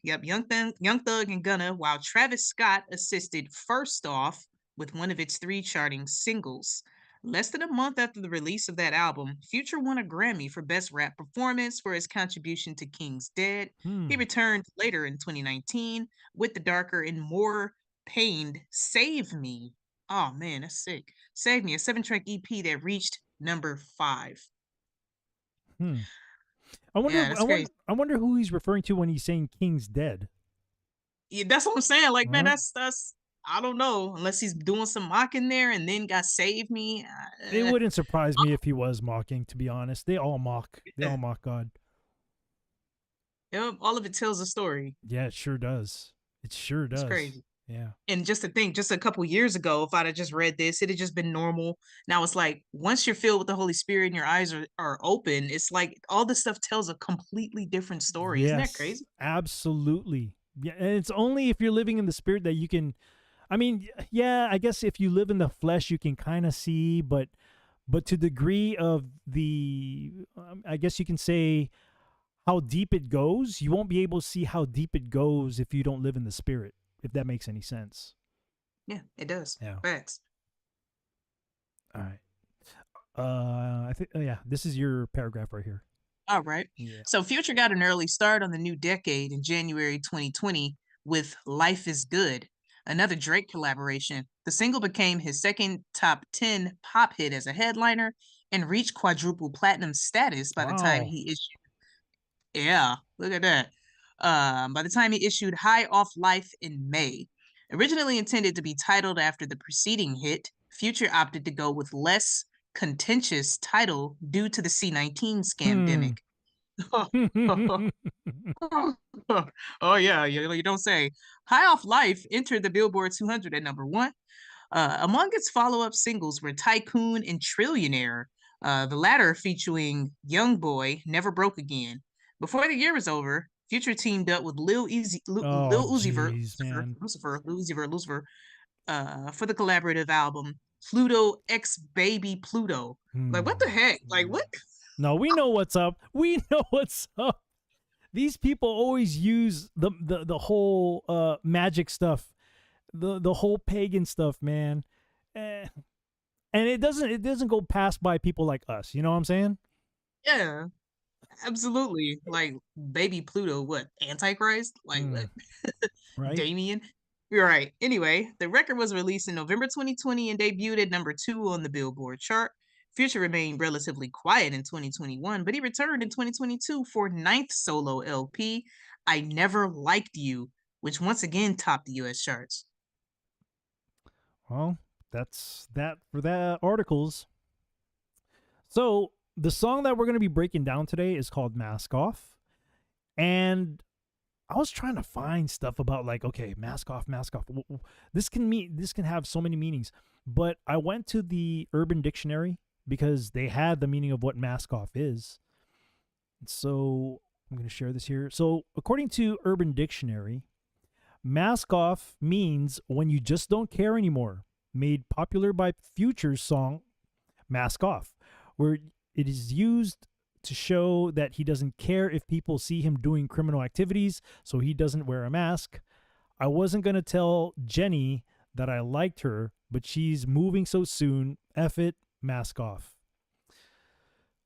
yep, Young Thug and Gunna, while Travis Scott assisted first off with one of its 3 charting singles. Less than a month after the release of that album, Future won a Grammy for Best Rap Performance for his contribution to King's Dead. He returned later in 2019 with the darker and more pained Save Me. Oh man, that's sick. Save Me, a 7-track EP that reached number 5. I wonder. Yeah, that's crazy. I wonder who he's referring to when he's saying King's Dead. Yeah, that's what I'm saying. Like, man, Huh? that's I don't know. Unless he's doing some mocking there and then got Save Me. It wouldn't surprise me if he was mocking. To be honest, they all mock. They all mock God. Yep, all of it tells a story. Yeah, it sure does. It sure does. It's crazy. Yeah. And just to think, just a couple years ago, if I'd have just read this, it'd have just been normal. Now it's like once you're filled with the Holy Spirit and your eyes are open, it's like all this stuff tells a completely different story. Yes, Isn't that crazy? absolutely. Yeah, and it's only if you're living in the spirit that you can. I mean, yeah, I guess if you live in the flesh, you can kind of see, but to the degree of the, I guess you can say, how deep it goes, you won't be able to see how deep it goes if you don't live in the spirit. If that makes any sense. Yeah, it does. Yeah. Facts. All right. I think yeah, this is your paragraph right here. All right. Yeah. So Future got an early start on the new decade in January 2020 with Life is Good, another Drake collaboration. The single became his second top 10 pop hit as a headliner and reached quadruple platinum status by the time Wow. he issued. Yeah, look at that. By the time he issued High Off Life in May. Originally intended to be titled after the preceding hit, Future opted to go with less contentious title due to the C-19 scamdemic. Oh yeah, you don't say. High Off Life entered the Billboard 200 at number 1. Among its follow-up singles were Tycoon and Trillionaire, the latter featuring Young Boy, Never Broke Again. Before the year was over, Future teamed up with Lil Uzi Vert, Lucifer, for the collaborative album Pluto X Baby Pluto. Like, what the heck? Like, what? No, we know what's up. We know what's up. These people always use the whole magic stuff, the whole pagan stuff, man. And it doesn't go past by people like us. You know what I'm saying? Yeah, absolutely. Like, baby Pluto, what? Antichrist? Like, what? Right? Damien? You're right. Anyway, the record was released in November 2020 and debuted at number 2 on the Billboard chart. Future remained relatively quiet in 2021, but he returned in 2022 for 9th solo LP, I Never Liked You, which once again topped the US charts. Well, that's that for that articles. So the song that we're going to be breaking down today is called Mask Off. And I was trying to find stuff about like, okay, mask off. This can have so many meanings. But I went to the Urban Dictionary because they had the meaning of what mask off is. So I'm going to share this here. So according to Urban Dictionary, mask off means when you just don't care anymore. Made popular by Future's song Mask Off, where it is used to show that he doesn't care if people see him doing criminal activities, so he doesn't wear a mask. I wasn't going to tell Jenny that I liked her, but she's moving so soon. F it, mask off.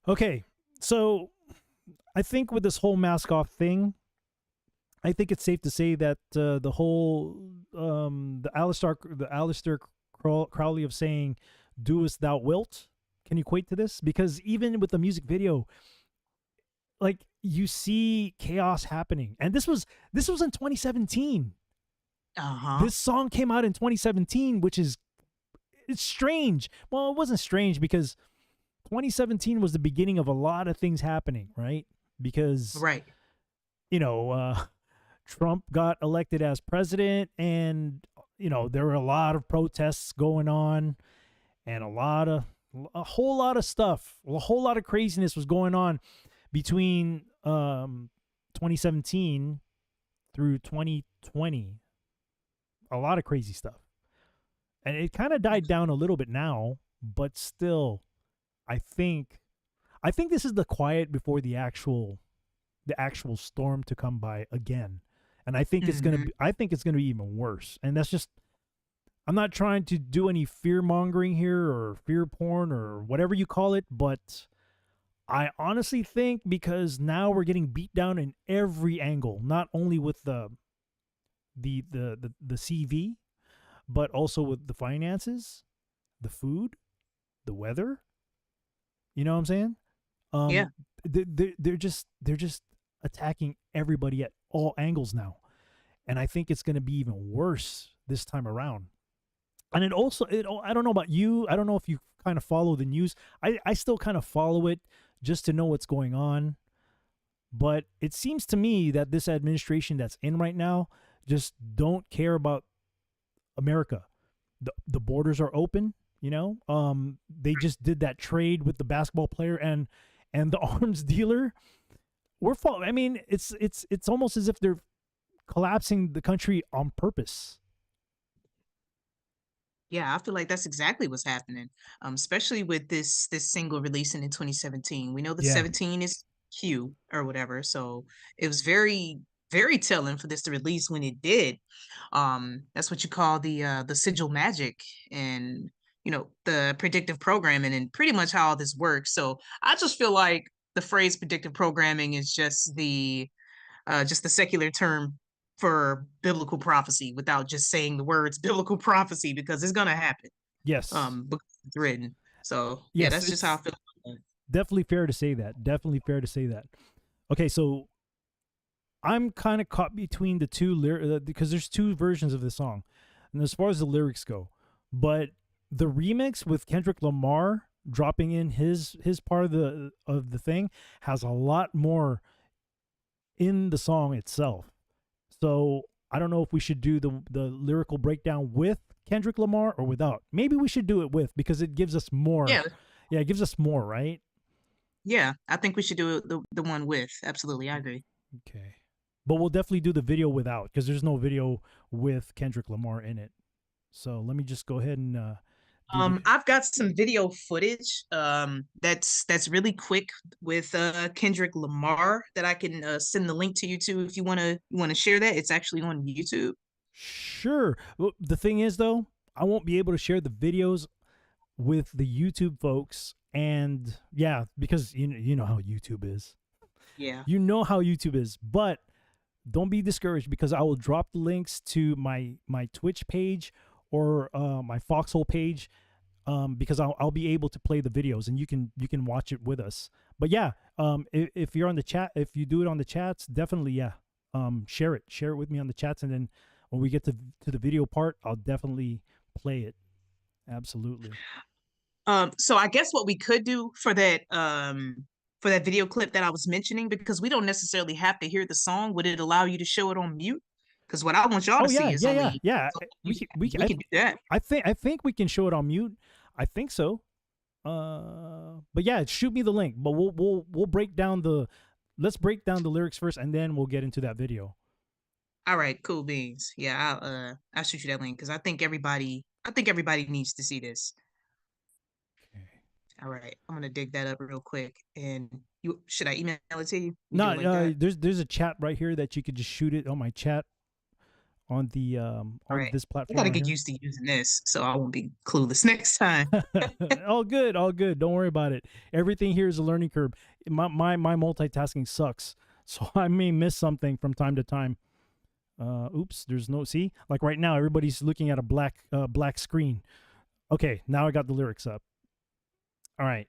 Okay, so I think with this whole mask off thing, I think it's safe to say that the whole the Aleister Crowley of saying "Do as thou wilt" can equate to this, because even with the music video, like you see chaos happening, and this was in 2017. Uh-huh. This song came out in 2017, which is it's strange. Well, it wasn't strange because 2017 was the beginning of a lot of things happening, right? Because Right. Trump got elected as president, and there were a lot of protests going on, and a whole lot of stuff, a whole lot of craziness was going on between 2017 through 2020. A lot of crazy stuff, and it kind of died down a little bit now, but still, I think this is the quiet before the actual storm to come by again. And I think it's gonna be even worse. And that's just, I'm not trying to do any fear mongering here or fear porn or whatever you call it, but I honestly think because now we're getting beat down in every angle, not only with the CV, but also with the finances, the food, the weather. You know what I'm saying? Yeah. They're just attacking everybody at all angles now, and I think it's going to be even worse this time around. And I don't know about you. I don't know if you kind of follow the news. I still kind of follow it just to know what's going on. But it seems to me that this administration that's in right now just don't care about America. The borders are open, they just did that trade with the basketball player and the arms dealer. I mean, it's almost as if they're collapsing the country on purpose. Yeah, I feel like that's exactly what's happening. Especially with this single releasing in 2017. We know the Yeah. 17 is Q or whatever, so it was very, very telling for this to release when it did. That's what you call the sigil magic and the predictive programming and pretty much how all this works. So I just feel like the phrase predictive programming is just the secular term for biblical prophecy without just saying the words biblical prophecy because it's gonna happen. Yes. Because it's written. So Yes, yeah, that's just how I feel. Definitely fair to say that. Okay, so I'm kind of caught between the two because there's two versions of the song, and as far as the lyrics go, but the remix with Kendrick Lamar dropping in his part of the thing has a lot more in the song itself. So I don't know if we should do the lyrical breakdown with Kendrick Lamar or without. Maybe we should do it with, because it gives us more. Yeah, it gives us more, right? Yeah, I think we should do the one with. Absolutely, I agree. Okay. But we'll definitely do the video without, because there's no video with Kendrick Lamar in it. So let me just go ahead and I've got some video footage that's really quick with Kendrick Lamar that I can send the link to you to if you want to share that. It's actually on YouTube. Sure. Well, the thing is though, I won't be able to share the videos with the YouTube folks, and yeah, because you know how YouTube is. Yeah. You know how YouTube is, but don't be discouraged, because I will drop the links to my Twitch page or my Foxhole page, because I'll be able to play the videos and you can watch it with us. But yeah, if you're on the chat, if you do it on the chats, definitely share it with me on the chats, and then when we get to the video part, I'll definitely play it. Absolutely. So I guess what we could do for that video clip that I was mentioning, because we don't necessarily have to hear the song, would it allow you to show it on mute? Because what I want y'all to see is only we can do that. I think we can show it on mute. I think so. But yeah, shoot me the link. But we'll break down let's break down the lyrics first, and then we'll get into that video. All right, cool beans. Yeah, I'll shoot you that link, because I think everybody needs to see this. Okay. All right, I'm gonna dig that up real quick. And should I email it to you? No, there's a chat right here that you could just shoot it on my chat on the on this platform. I gotta get used to using this, so I won't be clueless next time. all good. Don't worry about it. Everything here is a learning curve. My multitasking sucks, so I may miss something from time to time. Oops, there's no, see, like right now everybody's looking at a black screen. Okay, now I got the lyrics up. All right,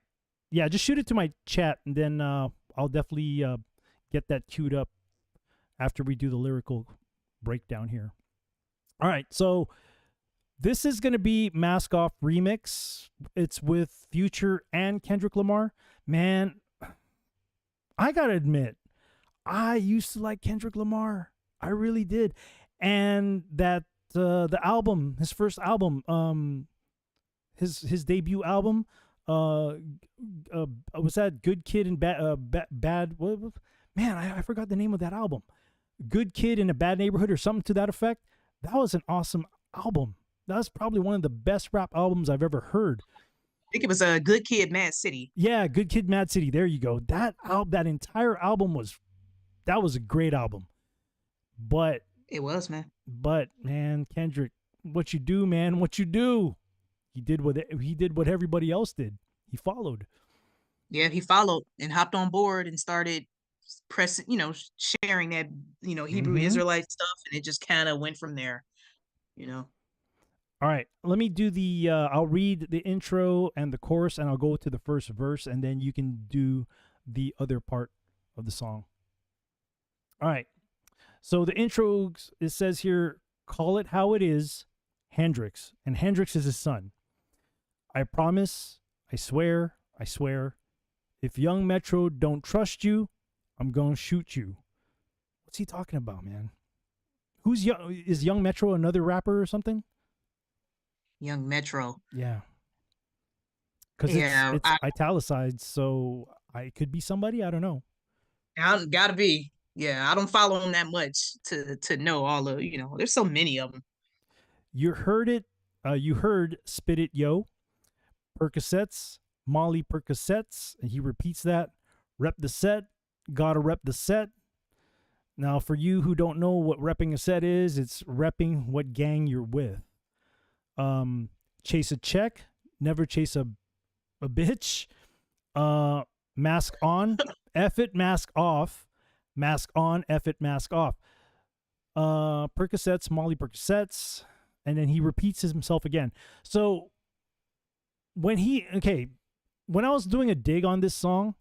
yeah, just shoot it to my chat, and then I'll definitely get that queued up after we do the lyrical breakdown here. All right, so This is going to be Mask Off remix. It's with Future and Kendrick Lamar. Man, I got to admit, I used to like Kendrick Lamar. I really did. And that the album, his first album, his debut album, was that Good Kid and Bad man, I forgot the name of that album. Good Kid in a Bad Neighborhood or something to that effect. That was an awesome album. That was probably one of the best rap albums I've ever heard. I think it was a Good Kid, Mad City. Yeah, Good Kid, Mad City. There you go. That entire album was a great album. But It was, man. But man, Kendrick, what you do, man? What you do? He did what everybody else did. He followed. Yeah, he followed and hopped on board and started pressing, sharing that, Hebrew Israelite stuff, and it just kind of went from there, All right, let me do the. I'll read the intro and the chorus, and I'll go to the first verse, and then you can do the other part of the song. All right. So the intro, it says here, "Call it how it is, Hendrix," and Hendrix is his son. "I promise, I swear, if Young Metro don't trust you, I'm gonna shoot you." What's he talking about, man? Who's young? Is Young Metro another rapper or something? Young Metro. Yeah. Because it's italicized, so it could be somebody. I don't know. Gotta be. Yeah, I don't follow him that much to know all of, there's so many of them. You heard it. You heard "Spit It Yo," Percocets, Molly Percocets. And he repeats that. "Rep the set. Gotta rep the set." Now, for you who don't know what repping a set is, it's repping what gang you're with. Chase a check, never chase a bitch. Mask on, F it, mask off. Mask on, F it, mask off. Percocets, Molly Percocets. And then he repeats himself again. So when I was doing a dig on this song,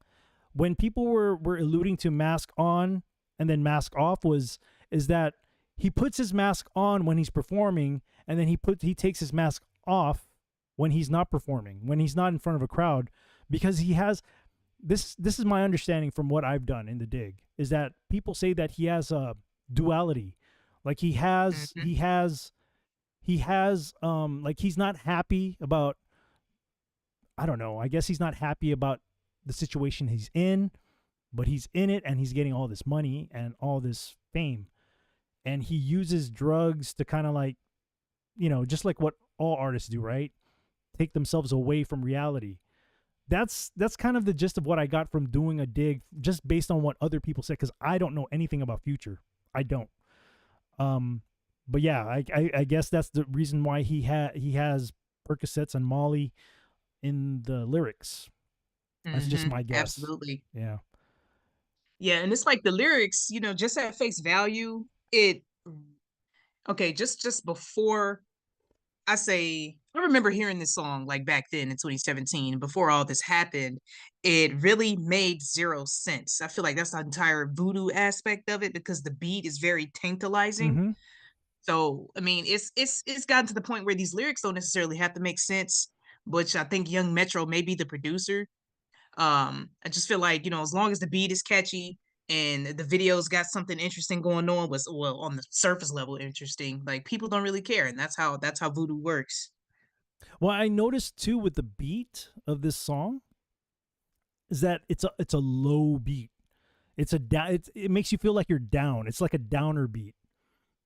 when people were alluding to mask on and then mask off is that he puts his mask on when he's performing, and then he takes his mask off when he's not performing, when he's not in front of a crowd, because he has this is my understanding from what I've done in the dig, is that people say that he has a duality. Like he has like he's not happy about, I don't know, I guess he's not happy about the situation he's in, but he's in it and he's getting all this money and all this fame. And he uses drugs to kind of like, just like what all artists do, right? Take themselves away from reality. That's kind of the gist of what I got from doing a dig, just based on what other people said, because I don't know anything about Future. I don't. But yeah, I guess that's the reason why he has Percocets and Molly in the lyrics. That's just my guess. Absolutely. Yeah. Yeah, and it's like the lyrics, just at face value, just before I remember hearing this song like back then in 2017, before all this happened, it really made zero sense. I feel like that's the entire voodoo aspect of it, because the beat is very tantalizing. Mm-hmm. So, I mean, it's gotten to the point where these lyrics don't necessarily have to make sense, which I think Young Metro may be the producer. I just feel like, as long as the beat is catchy and the video's got something interesting going on, on the surface level interesting, like people don't really care, and that's how voodoo works. Well, I noticed too with the beat of this song is that it's a low beat. It makes you feel like you're down. It's like a downer beat.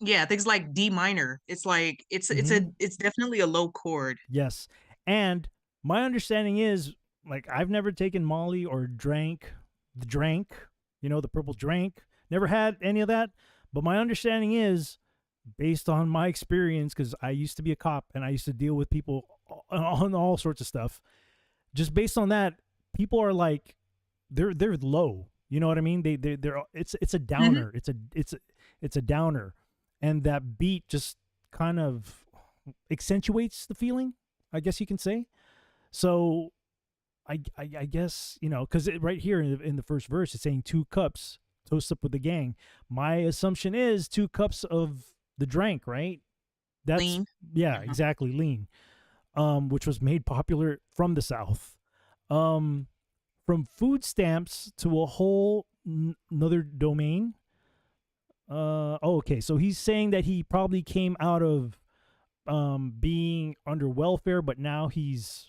Yeah, things like D minor. It's like it's definitely a low chord. Yes. And my understanding is, like, I've never taken Molly or drank the purple drink. Never had any of that. But my understanding is, based on my experience, because I used to be a cop and I used to deal with people on all sorts of stuff. Just based on that, people are like, they're low. You know what I mean? It's a downer. Mm-hmm. It's a downer, and that beat just kind of accentuates the feeling, I guess you can say. So I guess, because right here in the first verse, it's saying 2 cups, toast up with the gang. My assumption is 2 cups of the drink, right? That's Lean. yeah, Uh-huh. exactly, lean. Which was made popular from the South. Um, from food stamps to a whole another domain. Okay, so he's saying that he probably came out of being under welfare, but now he's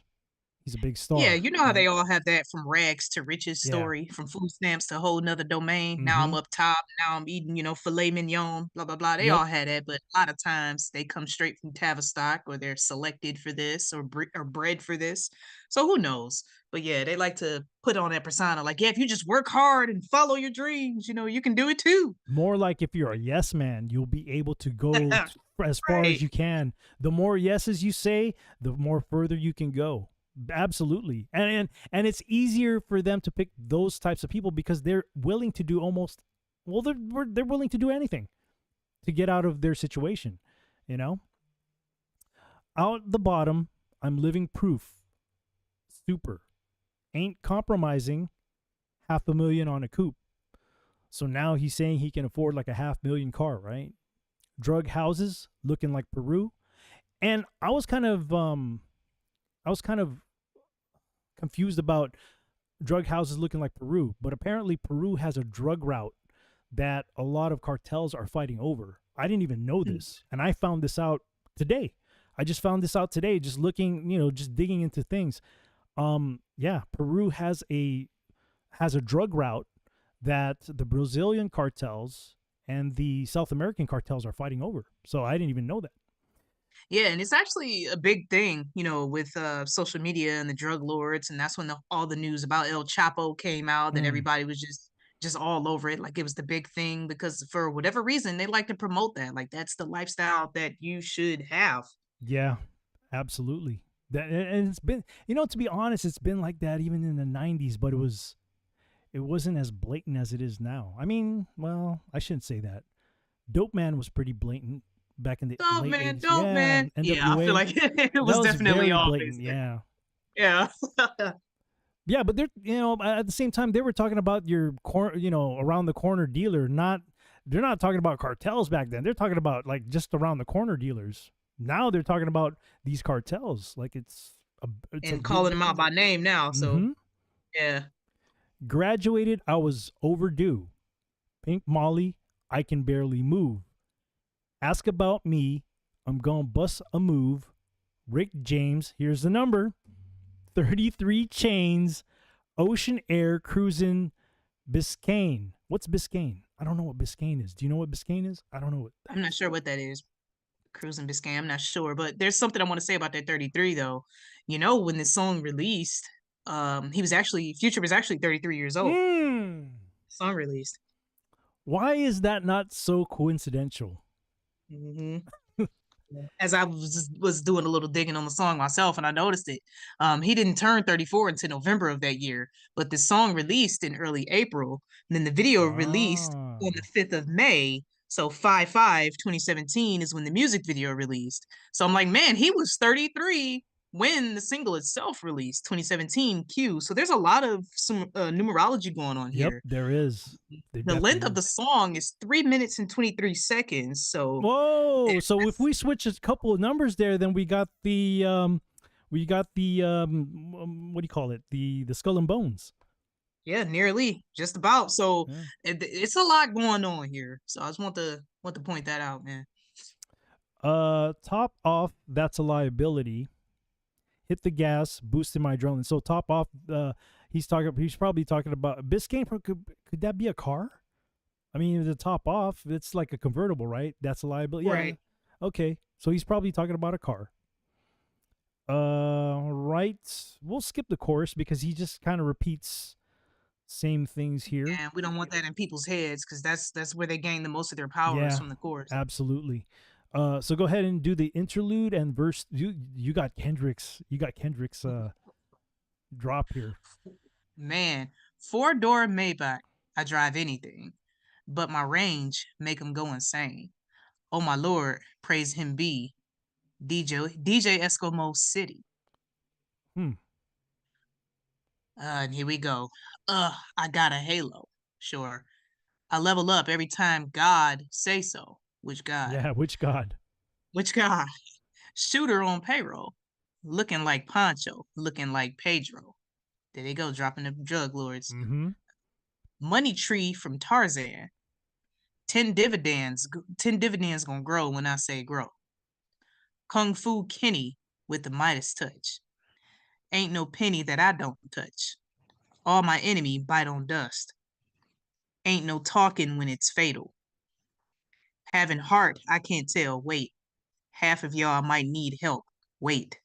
a big Yeah, star, you know how right? they all have that from rags to riches Yeah. story, from food stamps to a whole nother domain. Now I'm Mm-hmm. up top. Now I'm eating, filet mignon, blah, blah, blah. They Yep. all had that, but a lot of times they come straight from Tavistock or they're selected for this or bred for this. So who knows? But yeah, they like to put on that persona like, yeah, if you just work hard and follow your dreams, you can do it too. More like if you're a yes man, you'll be able to go as far as Right. you can. The more yeses you say, the more further you can go. Absolutely. And it's easier for them to pick those types of people because they're willing to do almost well they're willing to do anything to get out of their situation, you know? Out the bottom, I'm living proof. Super. Ain't compromising. 500,000 on a coupe. So now he's saying he can afford like a 500,000 car, right? Drug houses looking like Peru. And I was kind of confused about drug houses looking like Peru, but apparently Peru has a drug route that a lot of cartels are fighting over. I didn't even know this, and I found this out today. I just found this out today, just looking, just digging into things. Yeah, Peru has a drug route that the Brazilian cartels and the South American cartels are fighting over. So I didn't even know that. Yeah, and it's actually a big thing, with social media and the drug lords, and that's when all the news about El Chapo came out, that Mm, everybody was just all over it, like it was the big thing because for whatever reason they like to promote that, like that's the lifestyle that you should have. yeah, absolutely. And it's been, to be honest, it's been like that even in the '90s, but it wasn't as blatant as it is now. I mean, well, I shouldn't say that. Dope Man was pretty blatant back in the Dope late man, '80s. dope Yeah, man. Yeah, I feel NWA. like it That was was definitely very always blatant. there. Yeah. Yeah. Yeah, but they're at the same time they were talking about your around the corner dealer. They're not talking about cartels back then. They're talking about like just around the corner dealers. Now they're talking about these cartels like it's a And big calling them out deal. by name now, so Mm-hmm. yeah. Graduated, I was overdue. Pink Molly, I can barely move. Ask about me, I'm gonna bust a move. Rick James, here's the number: 33 chains. Ocean Air cruising Biscayne. What's Biscayne? I don't know what Biscayne is. Do you know what Biscayne is? I don't know what that I'm not is. sure what that is. Cruising Biscayne, I'm not sure, but there's something I want to say about that 33 though. When this song released, Future was actually 33 years old. Mm. Song released. Why is that not so coincidental? hmm As I was doing a little digging on the song myself, and I noticed it. He didn't turn 34 until November of that year, but the song released in early April, and then the video released Ah. on the 5th of May. So 5/5/2017 is when the music video released. So I'm like, man, he was 33 when the single itself released, 2017 Q. So there's a lot of some numerology going on Yep, here. there is. There The length definitely of the is. song is 3 minutes and 23 seconds. So Whoa! So if that's we switch a couple of numbers there, then what do you call it? The skull and bones. Yeah, nearly, just about. So Yeah. it's a lot going on here. So I just want to point that out, man. Top off. That's a liability. Hit the gas, boosting my adrenaline. So top off. He's talking. He's probably talking about Biscayne. Could that be a car? I mean, the top off. It's like a convertible, right? That's a liability. Yeah. Right. Okay. So he's probably talking about a car. Right. We'll skip the chorus because he just kind of repeats same things here. And we don't want that in people's heads because that's where they gain the most of their powers Yeah, from the chorus. absolutely. So go ahead and do the interlude and verse. You got Kendrick's. You got Kendrick's drop here. Man, 4-door Maybach, I drive anything, but my range make 'em go insane. Oh my lord, praise him be, DJ Eskimo City. Hmm. And here we go. I got a halo. Sure. I level up every time God say so. Which God? Yeah. Which God? Which guy? Shooter on payroll. Looking like Pancho. Looking like Pedro. There they go, dropping the drug lords. Mm-hmm. Money tree from Tarzan. 10 dividends gonna grow when I say grow. Kung Fu Kenny with the Midas touch. Ain't no penny that I don't touch. All my enemy bite on dust. Ain't no talking when it's fatal. Having heart, I can't tell. Wait. Half of y'all might need help. Wait.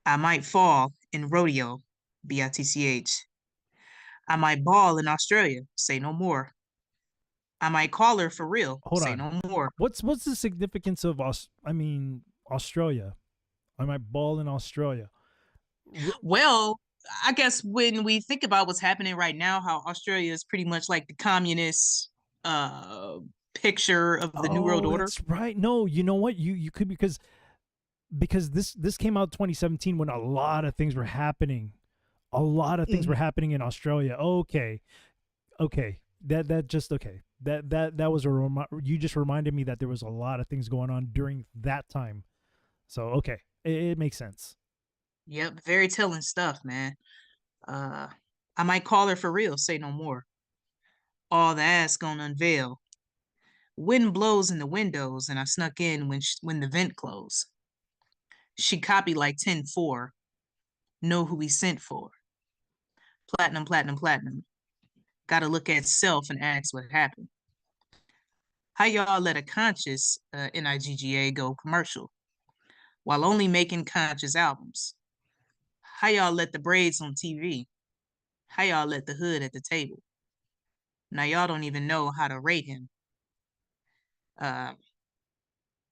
I might fall in rodeo. BITCH. I might ball in Australia. Say no more. I might call her for real. Hold Say on. no more. What's the significance of Australia? I might ball in Australia. Well, I guess when we think about what's happening right now, how Australia is pretty much like the communist picture of the New World Order. That's right. No, you know what? You could, because this came out 2017 when a lot of things were happening. A lot of things were happening in Australia. Okay. That just okay. That was you just reminded me that there was a lot of things going on during that time. So okay, it makes sense. Yep, very telling stuff, man. I might call her for real. Say no more. All the ass gonna unveil. Wind blows in the windows, and I snuck in when the vent closed. She copied like 10-4. Know who we sent for. Platinum, platinum, platinum. Gotta look at self and ask what happened. How y'all let a conscious NIGGA go commercial while only making conscious albums? How y'all let the braids on TV? How y'all let the hood at the table? Now y'all don't even know how to rate him.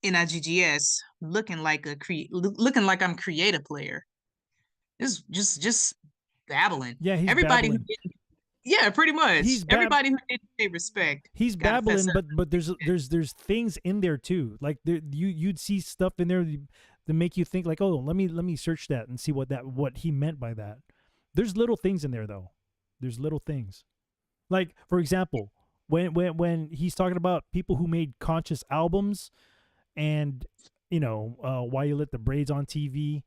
NIGGS looking like I'm creator player. This just babbling. Yeah, he's everybody babbling. Yeah, pretty much. Everybody who didn't pay respect. He's babbling, but there's things in there too. Like you'd see stuff in there that make you think like, oh, let me search that and see what he meant by that. There's little things in there though. There's little things. Like for example, when he's talking about people who made conscious albums, and why you let the braids on TV,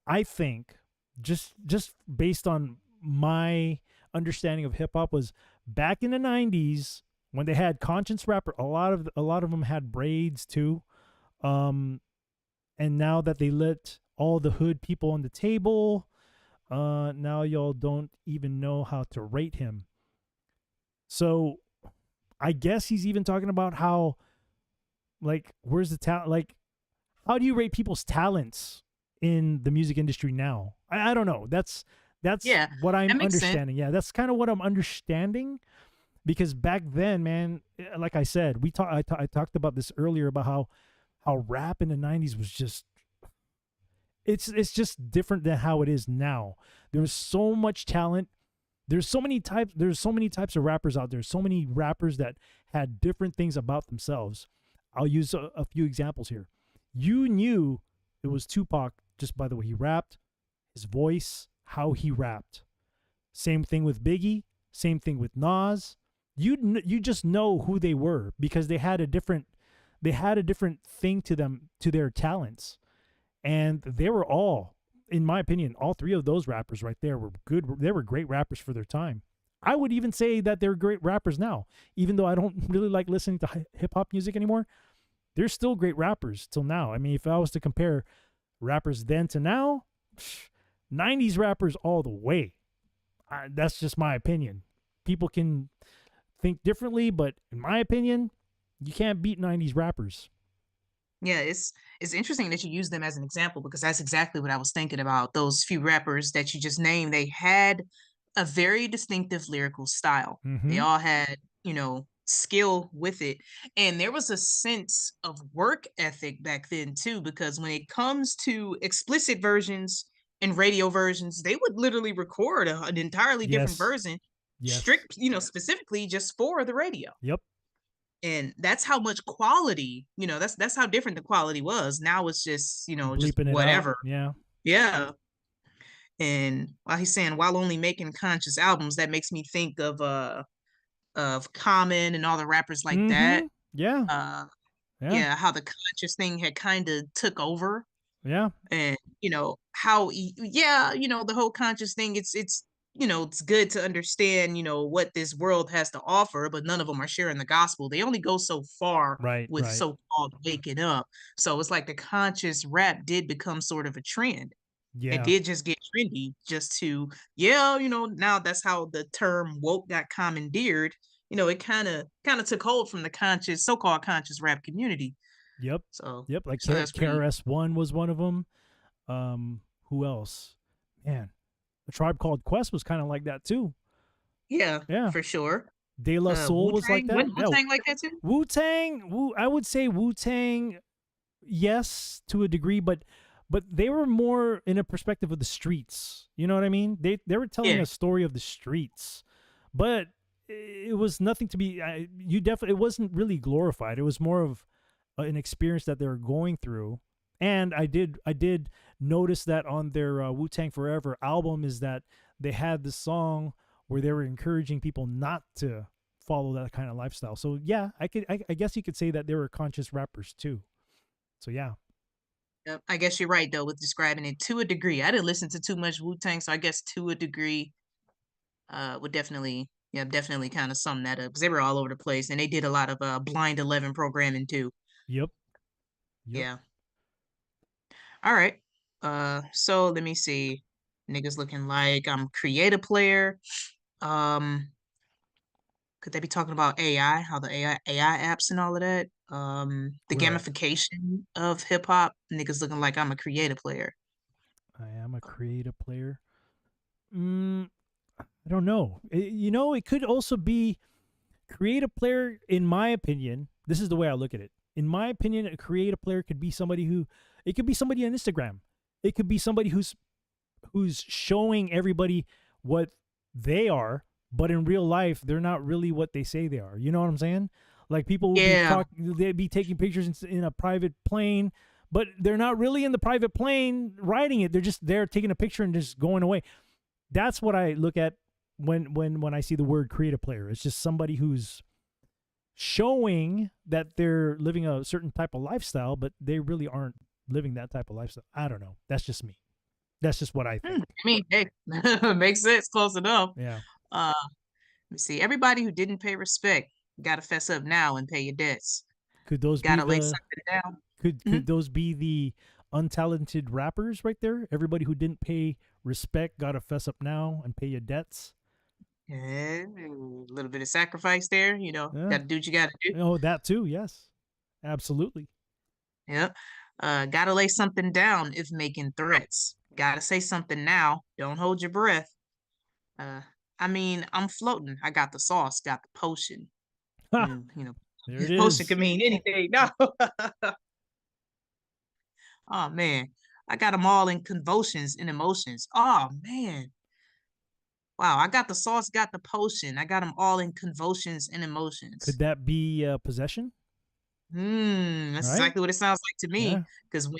I think just based on my understanding of hip hop was back in the 90s when they had conscious rapper, a lot of them had braids too, and now that they let all the hood people on the table, now y'all don't even know how to rate him. So I guess he's even talking about how, like, where's the talent? Like, how do you rate people's talents in the music industry now? I don't know. That's what I'm understanding. Yeah, that's kind of what I'm understanding. Because back then, man, like I said, I talked about this earlier about how rap in the 90s was just, it's just different than how it is now. There's so much talent. There's so many types of rappers out there. So many rappers that had different things about themselves. I'll use a few examples here. You knew it was Tupac just by the way he rapped, his voice, how he rapped. Same thing with Biggie. Same thing with Nas. You just know who they were because they had a different thing to them, to their talents, and they were all, in my opinion, all three of those rappers right there were good. They were great rappers for their time. I would even say that they're great rappers now, even though I don't really like listening to hip hop music anymore. They're still great rappers till now. I mean, if I was to compare rappers then to now, 90s rappers all the way. That's just my opinion. People can think differently, but in my opinion, you can't beat 90s rappers. Yeah, it's interesting that you use them as an example because that's exactly what I was thinking about. Those few rappers that you just named, they had a very distinctive lyrical style. They all had, skill with it. And there was a sense of work ethic back then too, because when it comes to explicit versions and radio versions, they would literally record an entirely different version, strict, specifically just for the radio. Yep. And that's how much quality, that's how different the quality was. Now it's just, just whatever. Yeah. And while he's saying, while only making conscious albums, that makes me think of Common and all the rappers like that. Yeah. Yeah. yeah, how the conscious thing had kind of took over, Yeah. and how yeah, the whole conscious thing, it's it's good to understand what this world has to offer, but none of them are sharing the gospel. They only go so far Right. with Right. so-called waking up. So it's like the conscious rap did become sort of a trend. It Yeah. did just get trendy, just to, yeah, now that's how the term woke got commandeered. It kind of took hold from the conscious, so-called conscious rap community. Yep. So Yep. Like so that's pretty. KRS-One was one of them. Who else? Man, a Tribe Called Quest was kind of like that too. Yeah, Yeah. for sure. De La Soul was like Wu-Tang, that. wasn't Yeah. Wu-Tang like that too? Wu Tang. I would say Wu Tang. Yes, to a degree, but they were more in a perspective of the streets. You know what I mean? They were telling Yeah. a story of the streets, but it was nothing to be. It wasn't really glorified. It was more of an experience that they were going through. And I did notice that on their Wu Tang Forever album is that they had this song where they were encouraging people not to follow that kind of lifestyle. So yeah, I guess you could say that they were conscious rappers too. So yeah. Yep. I guess you're right though with describing it to a degree. I didn't listen to too much Wu-Tang, so I guess to a degree would definitely, yeah, definitely kind of sum that up, because they were all over the place and they did a lot of Blind 11 programming too. Yep. Yep. Yeah. All right. So let me see. Niggas looking like I'm create a player. Um, could they be talking about AI, how the AI apps and all of that? The Where at? gamification of hip hop. Niggas looking like I'm a creative player. I am a creative player. I don't know. It could also be creative player. In my opinion, this is the way I look at it. In my opinion, a creative player could be somebody who, it could be somebody on Instagram. It could be somebody who's showing everybody what they are, but in real life, they're not really what they say they are. You know what I'm saying? Like people will Yeah. they'd be taking pictures in a private plane, but they're not really in the private plane riding it. They're just there taking a picture and just going away. That's what I look at when I see the word creative player. It's just somebody who's showing that they're living a certain type of lifestyle, but they really aren't living that type of lifestyle. I don't know. That's just me. That's just what I think. I mean, hey, makes sense. Close enough. Yeah. Uh, let me see. Everybody who didn't pay respect, gotta fess up now and pay your debts. Could those Gotta be lay the something down. could those be the untalented rappers right there? Everybody who didn't pay respect gotta fess up now and pay your debts. Yeah, a little bit of sacrifice there. Yeah. Gotta do what you gotta do. Oh, that too. Yes, absolutely. Yep. Gotta lay something down if making threats. Gotta say something now. Don't hold your breath. Uh, I mean, I'm floating. I got the sauce, got the potion. Ha, Mm, there it potion is. can mean anything. No. Oh man, I got them all in convulsions and emotions. Oh man. Wow, I got the sauce, got the potion. I got them all in convulsions and emotions. Could that be possession? That's Right? exactly what it sounds like to me. Yeah. Because when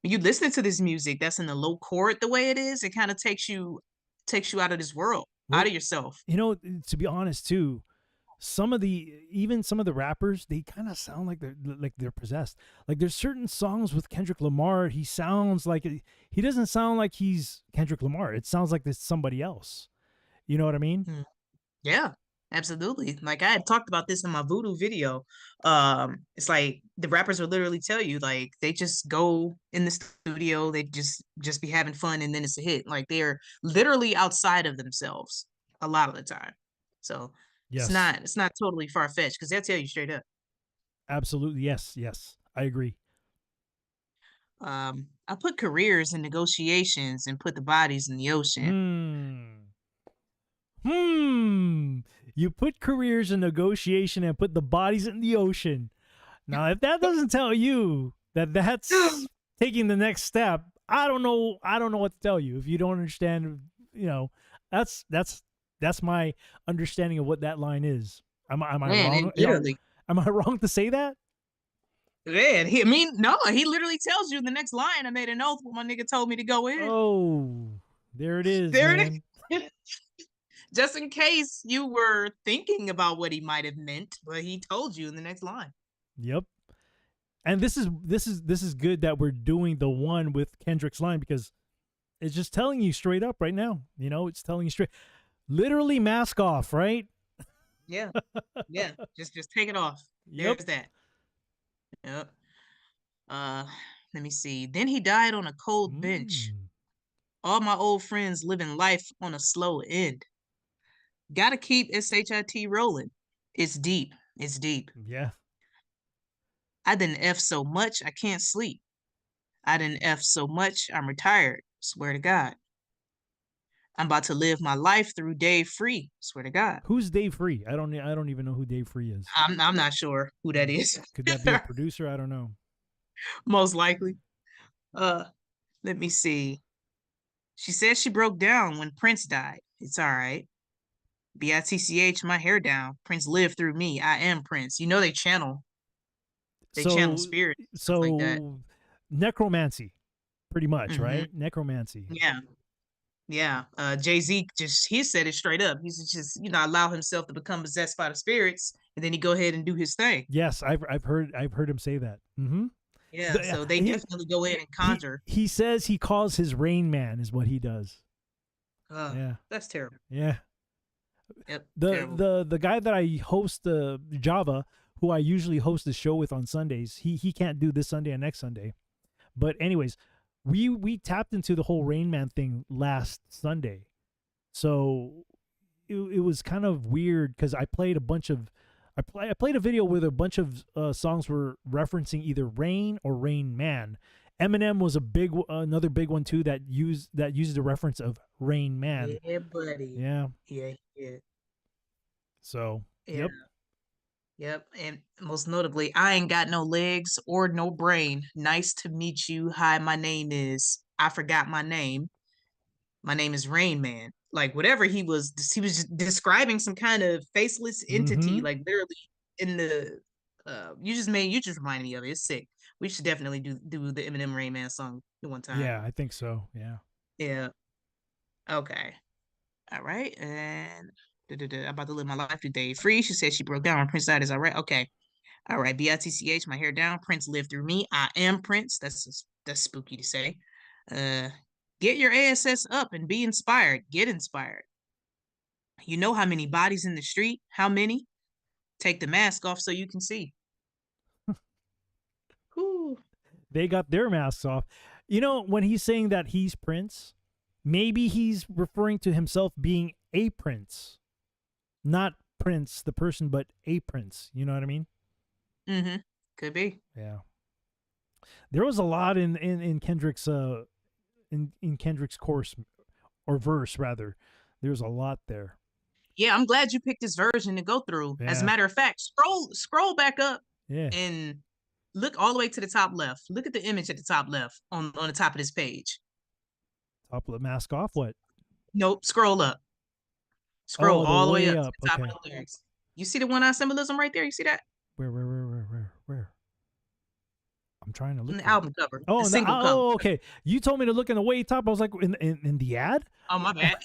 you listen to this music, that's in the low chord the way it is, it kind of takes you out of this world, Well, out of yourself. to be honest too, some of the rappers, they kind of sound like they're possessed. Like there's certain songs with Kendrick Lamar, he sounds like he doesn't sound like he's Kendrick Lamar. It sounds like it's somebody else. You know what I mean? Mm. Yeah, absolutely. Like I had talked about this in my voodoo video. It's like the rappers will literally tell you, like, they just go in the studio, they just be having fun, and then it's a hit. Like they're literally outside of themselves a lot of the time. So it's Yes. not totally far fetched, because they'll tell you straight up. Absolutely. Yes. Yes. I agree. I put careers in negotiations and put the bodies in the ocean. You put careers in negotiation and put the bodies in the ocean. Now, if that doesn't tell you that that's taking the next step, I don't know what to tell you. If you don't understand, that's my understanding of what that line is. Am I Man, wrong? literally. Am I wrong to say that? Man, no, he literally tells you in the next line, I made an oath when my nigga told me to go in. Oh, there it is, There man. it is. Just in case you were thinking about what he might have meant, but he told you in the next line. Yep. And this is good that we're doing the one with Kendrick's line, because it's just telling you straight up right now. It's telling you straight, literally mask off, right? Yeah. Yeah. Just take it off. Yep. There's that. Yep. Let me see. Then he died on a cold bench. Mm, All my old friends living life on a slow end. Gotta keep SHIT rolling. It's deep. It's deep. yeah. I didn't F so much I can't sleep. I didn't F so much I'm retired. Swear to God. I'm about to live my life through Dave Free. Swear to God. Who's Dave Free? I don't even know who Dave Free is. I'm not sure who that is. Could that be a producer? I don't know. Most likely. Uh, Let me see. She said she broke down when Prince died. It's all right. BITCH, my hair down. Prince lived through me. I am Prince. You know they channel spirit, stuff like that. So necromancy, pretty much, Mhm. right? Necromancy. Yeah. Yeah. Jay-Z he said it straight up. He's just, allow himself to become possessed by the spirits, and then he go ahead and do his thing. Yes, I've heard him say that. Mm-hmm. Yeah. So they definitely go in and conjure. He says he calls his Rain Man is what he does. Yeah. That's terrible. Yeah. Yep. Terrible. The guy that I host, Java, who I usually host the show with on Sundays, he can't do this Sunday and next Sunday. But anyways, we tapped into the whole Rain Man thing last Sunday. So it was kind of weird because I played I played a video where a bunch of songs were referencing either Rain or Rain Man. Eminem was another big one too that uses the reference of Rain Man. Yeah, buddy. Yeah. Yeah. So, Yeah. Yep. And most notably, I ain't got no legs or no brain. Nice to meet you. Hi, my name is, I forgot my name. My name is Rain Man. Like whatever he was just describing some kind of faceless entity, Mhm. like literally in the you just reminded me of it. It's sick. We should definitely do the Eminem Rain Man song one time. Yeah, I think so. Yeah. Yeah. Okay. All right. And I'm about to live my life today. Free. She said she broke down. Prince died. Is all right. Okay. All right. BITCH. My hair down. Prince lived through me. I am Prince. That's spooky to say. Get your ASS up and be inspired. Get inspired. You know how many bodies in the street? How many? Take the mask off so you can see. Whew. They got their masks off. When he's saying that he's Prince, maybe he's referring to himself being a prince. Not Prince, the person, but a prince. You know what I mean? Mm-hmm. Could be. Yeah. There was a lot in Kendrick's in Kendrick's course or verse rather. There's a lot there. Yeah, I'm glad you picked this version to go through. Yeah. As a matter of fact, scroll back up Yeah. and look all the way to the top left. Look at the image at the top left on the top of this page. Top of the mask off. What? Nope. Scroll up. Scroll Oh, all the way up to the top okay. of the lyrics. You see the one-eye symbolism right there? You see that? Where? I'm trying to look. In the album cover. Oh, the single cover. oh, okay. You told me to look in the way top. I was like, in the ad? Oh, my bad.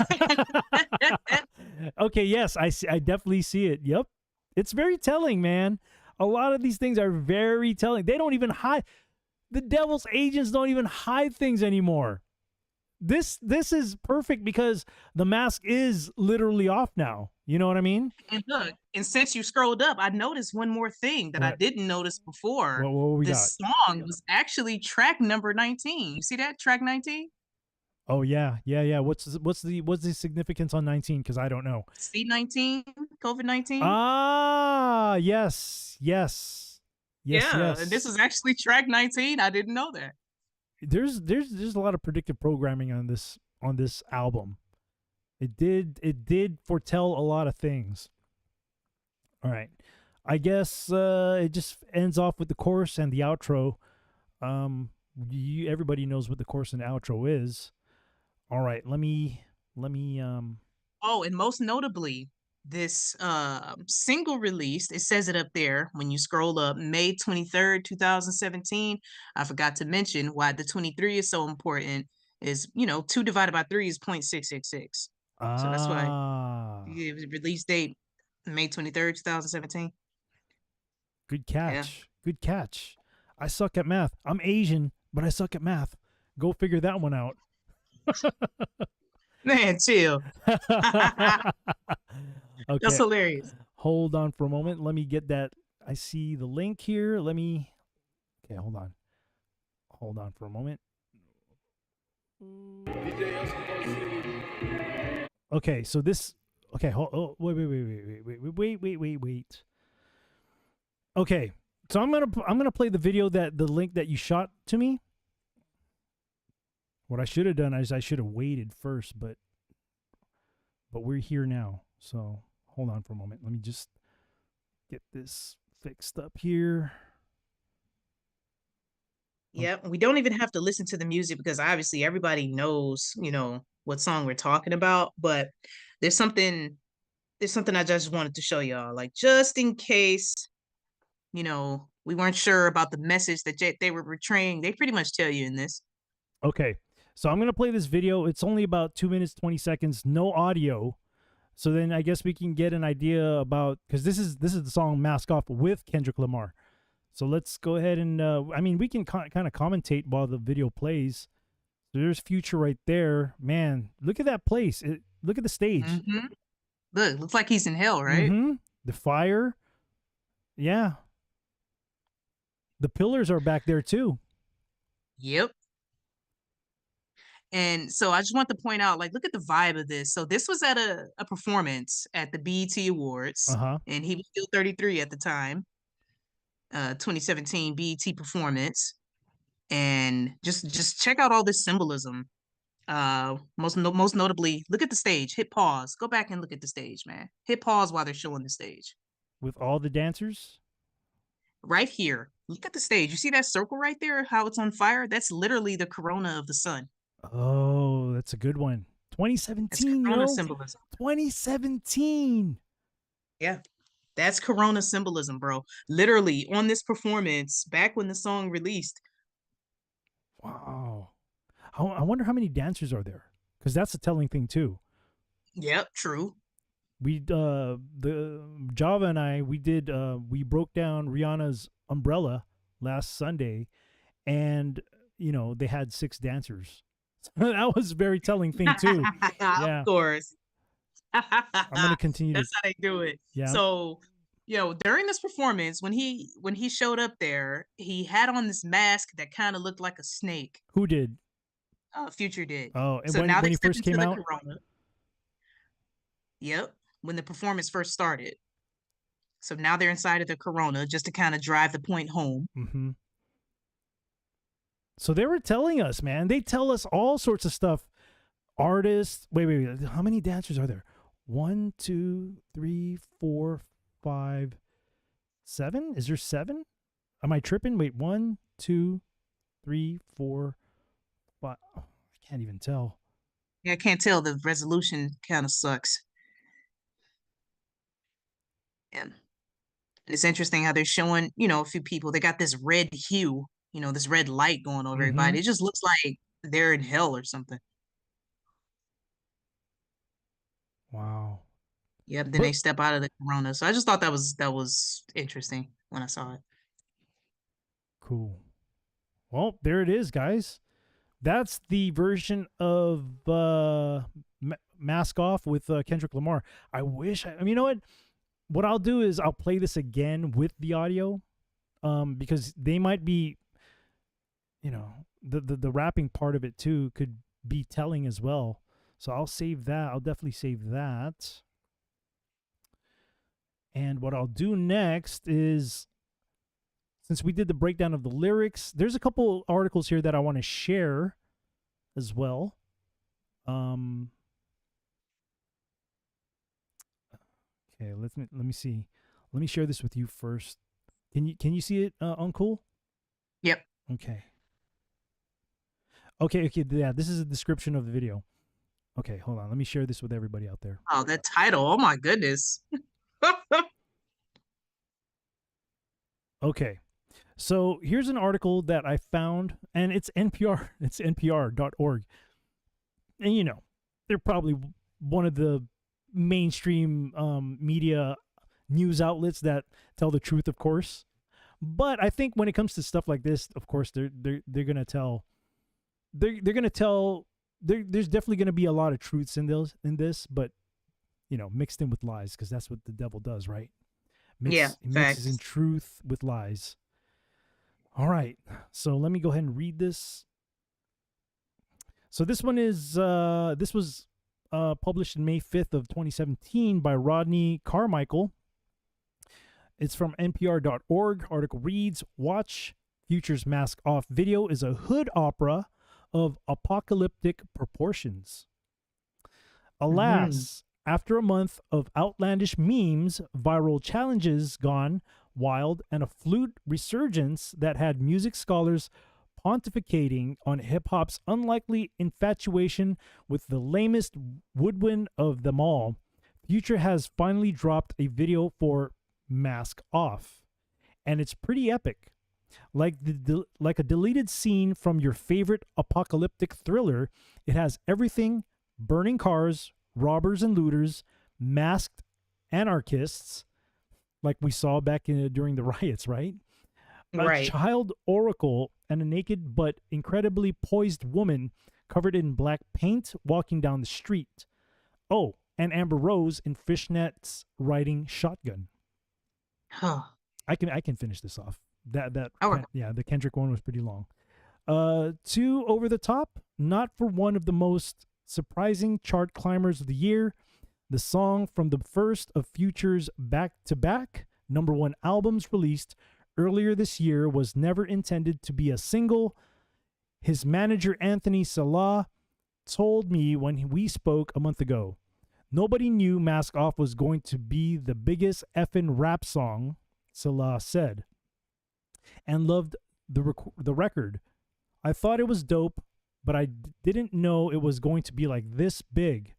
Okay, yes, I definitely see it. Yep. It's very telling, man. A lot of these things are very telling. They don't even hide. The devil's agents don't even hide things anymore. This is perfect because the mask is literally off now. You know what I mean? And look, and since you scrolled up, I noticed one more thing that I What? didn't notice before. What we got? This song was actually track number 19. You see that? Track 19? Oh yeah. What's the significance on 19? Because I don't know. C19, COVID-19. Ah, yes. Yeah, Yes. and this is actually track 19. I didn't know that. There's a lot of predictive programming on this album. It did foretell a lot of things. All right, I guess it just ends off with the chorus and the outro. Everybody knows what the chorus and outro is. All right, let me. Oh, and most notably, this single released, it says it up there when you scroll up, May 23rd, 2017. I forgot to mention why the 23 is so important is, 2 divided by 3 is 0.666. So that's why it was release date May 23rd, 2017. Good catch. Yeah. Good catch. I suck at math. I'm Asian, but I suck at math. Go figure that one out. Man, chill. That's Okay, hilarious. hold on for a moment. Let me get that. I see the link here. Let me. Okay, hold on. Hold on for a moment. Okay, so this. Okay, wait. Okay, so I'm gonna play the video that the link that you shot to me. What I should have done is I should have waited first, but we're here now. So hold on for a moment. Let me just get this fixed up here. Yeah, we don't even have to listen to the music because obviously everybody knows, what song we're talking about. But there's something I just wanted to show y'all, like just in case, we weren't sure about the message that they were portraying. They pretty much tell you in this. Okay, so I'm gonna play this video. It's only about 2 minutes 20 seconds, no audio. So then I guess we can get an idea about, because this is the song "Mask Off" with Kendrick Lamar. So let's go ahead and I mean, we can kind of commentate while the video plays. So there's Future right there. Man, look at that place. Look at the stage. Mm-hmm. Look, looks like he's in hell, right? Mm-hmm. The fire. Yeah. The pillars are back there too. Yep. And so I just want to point out, like, look at the vibe of this. So this was at a performance at the BET Awards, and he was still 33 at the time. 2017 BET performance, and just check out all this symbolism. Most notably, look at the stage. Hit pause. Go back and look at the stage, man. Hit pause while they're showing the stage. With all the dancers? Right here. Look at the stage. You see that circle right there? How it's on fire? That's literally the corona of the sun. Oh, that's a good one. 2017, Corona yo. symbolism. 2017. Yeah. That's corona symbolism, bro. Literally on this performance, back when the song released. Wow. I wonder how many dancers are there, because that's a telling thing too. Yep, true. We the Java and I, we broke down Rihanna's Umbrella last Sunday, and they had 6 dancers. That was a very telling thing too. Yeah. Of course. I'm gonna continue. That's how they do it. Yeah. So, during this performance, when he showed up there, he had on this mask that kind of looked like a snake. Who did? Future did. Oh, and so when now he they first came out. corona. Yep, when the performance first started. So now they're inside of the corona, just to kind of drive the point home. Mm-hmm. So they were telling us, man. They tell us all sorts of stuff. Artists. Wait. How many dancers are there? 1, 2, 3, 4, 5, 7. Is there 7? Am I tripping? Wait, 1, 2, 3, 4, 5. I can't even tell. Yeah, I can't tell. The resolution kind of sucks. And it's interesting how they're showing, a few people. They got this red hue, this red light going over everybody. It just looks like they're in hell or something. Wow. Yep. Then they step out of the corona. So I just thought that was interesting when I saw it. Cool. Well, there it is, guys. That's the version of Mask Off with Kendrick Lamar. I wish. You know what? What I'll do is I'll play this again with the audio, because they might be, the rapping part of it too could be telling as well. So I'll save that. I'll definitely save that. And what I'll do next is, since we did the breakdown of the lyrics, there's a couple articles here that I want to share as well. Okay, let me see. Let me share this with you first. Can you see it, Uncle? Yep. Okay. Yeah, this is a description of the video. Okay, hold on. Let me share this with everybody out there. Oh, that title. Oh my goodness. Okay. So here's an article that I found, and it's NPR. It's npr.org. And they're probably one of the mainstream media news outlets that tell the truth, of course. But I think when it comes to stuff like this, of course, they're gonna tell. They're gonna tell. There's definitely gonna be a lot of truths in this, but mixed in with lies, because that's what the devil does, right? Yeah, He mixes in facts. truth with lies. All right, so let me go ahead and read this. So this one is this was published in May 5th of 2017 by Rodney Carmichael. It's from NPR.org. Article reads, Watch Future's Mask Off video is a hood opera of apocalyptic proportions. Alas, after a month of outlandish memes, viral challenges gone wild, and a flute resurgence that had music scholars pontificating on hip-hop's unlikely infatuation with the lamest woodwind of them all, Future has finally dropped a video for Mask Off, and it's pretty epic. Like like a deleted scene from your favorite apocalyptic thriller, it has everything: burning cars, robbers and looters, masked anarchists, like we saw back during the riots, right? A Right. child oracle and a naked but incredibly poised woman covered in black paint walking down the street. Oh, and Amber Rose in fishnets riding shotgun. Huh. I can finish this off. Okay. Yeah, the Kendrick one was pretty long. Too over the top, not for one of the most surprising chart climbers of the year. The song from the first of Future's back-to-back #1 albums released earlier this year was never intended to be a single. His manager Anthony Salah told me when we spoke a month ago. Nobody knew Mask Off was going to be the biggest effing rap song, Salah said, and loved the record. I thought it was dope, but I didn't know it was going to be like this big.